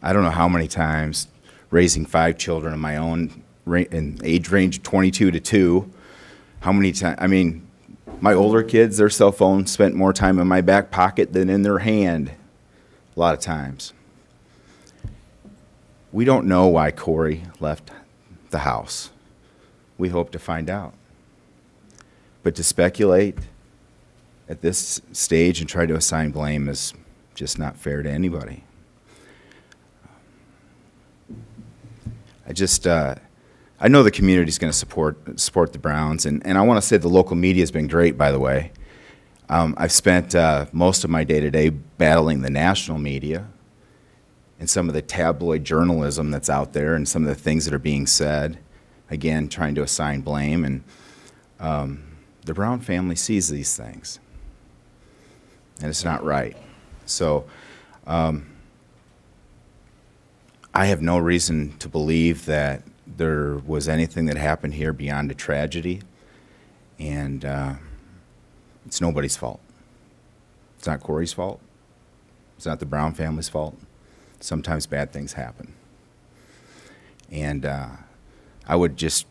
Speaker 9: I don't know how many times raising 5 children of my own in age range of 22 to 2, how many times, I mean, my older kids, their cell phone spent more time in my back pocket than in their hand a lot of times. We don't know why Corey left the house. We hope to find out. But to speculate at this stage and try to assign blame is just not fair to anybody. I know the community's going to support the Browns, and I want to say the local media has been great, by the way. I've spent most of my day-to-day battling the national media and some of the tabloid journalism that's out there and some of the things that are being said, again, trying to assign blame. And the Brown family sees these things, and it's not right. So I have no reason to believe that there was anything that happened here beyond a tragedy. And it's nobody's fault. It's not Corey's fault. It's not the Brown family's fault. Sometimes bad things happen. And I would just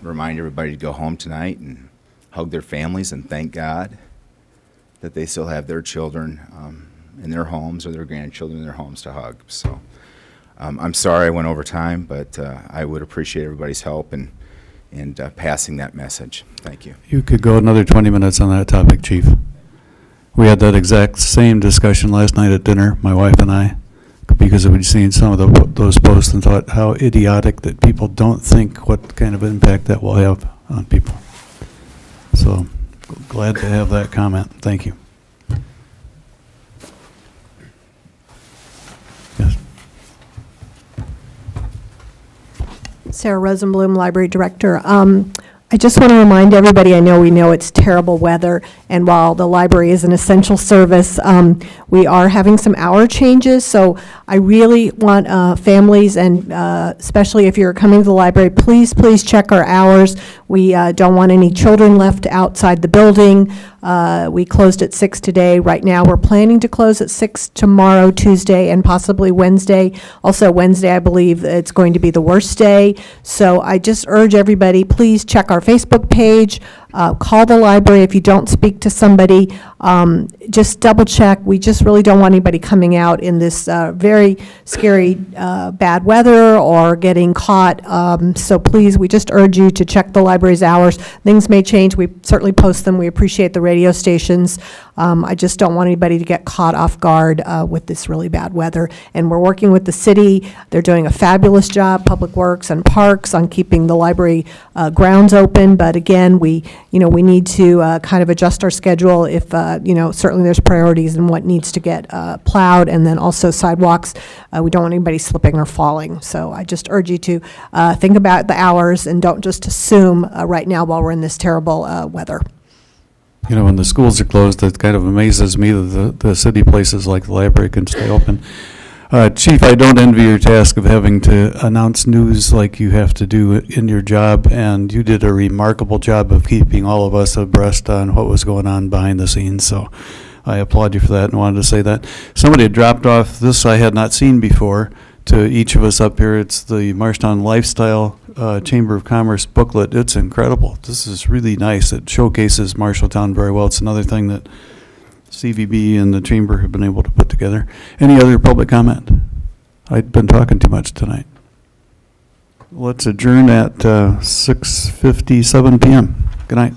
Speaker 9: remind everybody to go home tonight and hug their families and thank God that they still have their children in their homes or their grandchildren in their homes to hug. So I'm sorry I went over time, but I would appreciate everybody's help in passing that message. Thank you.
Speaker 1: You could go another 20 minutes on that topic, Chief. We had that exact same discussion last night at dinner, my wife and I, because we'd seen some of those posts and thought how idiotic that people don't think what kind of impact that will have on people. So glad to have that comment. Thank you. Yes.
Speaker 19: Sarah Rosenblum, Library Director. I just want to remind everybody, we know it's terrible weather, and while the library is an essential service, we are having some hour changes, so I really want families, and especially if you're coming to the library, please check our hours. We don't want any children left outside the building. We closed at 6 today. Right now, we're planning to close at 6 tomorrow, Tuesday, and possibly Wednesday. Also, Wednesday, I believe it's going to be the worst day. So I just urge everybody, please check our Facebook page. Call the library if you don't speak to somebody. Just double check. We just really don't want anybody coming out in this very scary bad weather or getting caught. So please, we just urge you to check the library's hours. Things may change. We certainly post them. We appreciate the radio stations. I just don't want anybody to get caught off guard with this really bad weather. And we're working with the city. They're doing a fabulous job, Public Works and Parks, on keeping the library grounds open. But again, we need to kind of adjust our schedule if, certainly there's priorities in what needs to get plowed, and then also sidewalks. We don't want anybody slipping or falling. So I just urge you to think about the hours and don't just assume right now while we're in this terrible weather.
Speaker 1: When the schools are closed, it kind of amazes me that the city places like the library can stay open. Chief, I don't envy your task of having to announce news like you have to do in your job, and you did a remarkable job of keeping all of us abreast on what was going on behind the scenes, so I applaud you for that and wanted to say that. Somebody had dropped off this I had not seen before to each of us up here. It's the Marshalltown Lifestyle Chamber of Commerce booklet. It's incredible. This is really nice. It showcases Marshalltown very well. It's another thing that CVB and the Chamber have been able to put together. Any other public comment? I've been talking too much tonight. Let's adjourn at 6:57 p.m. Good night.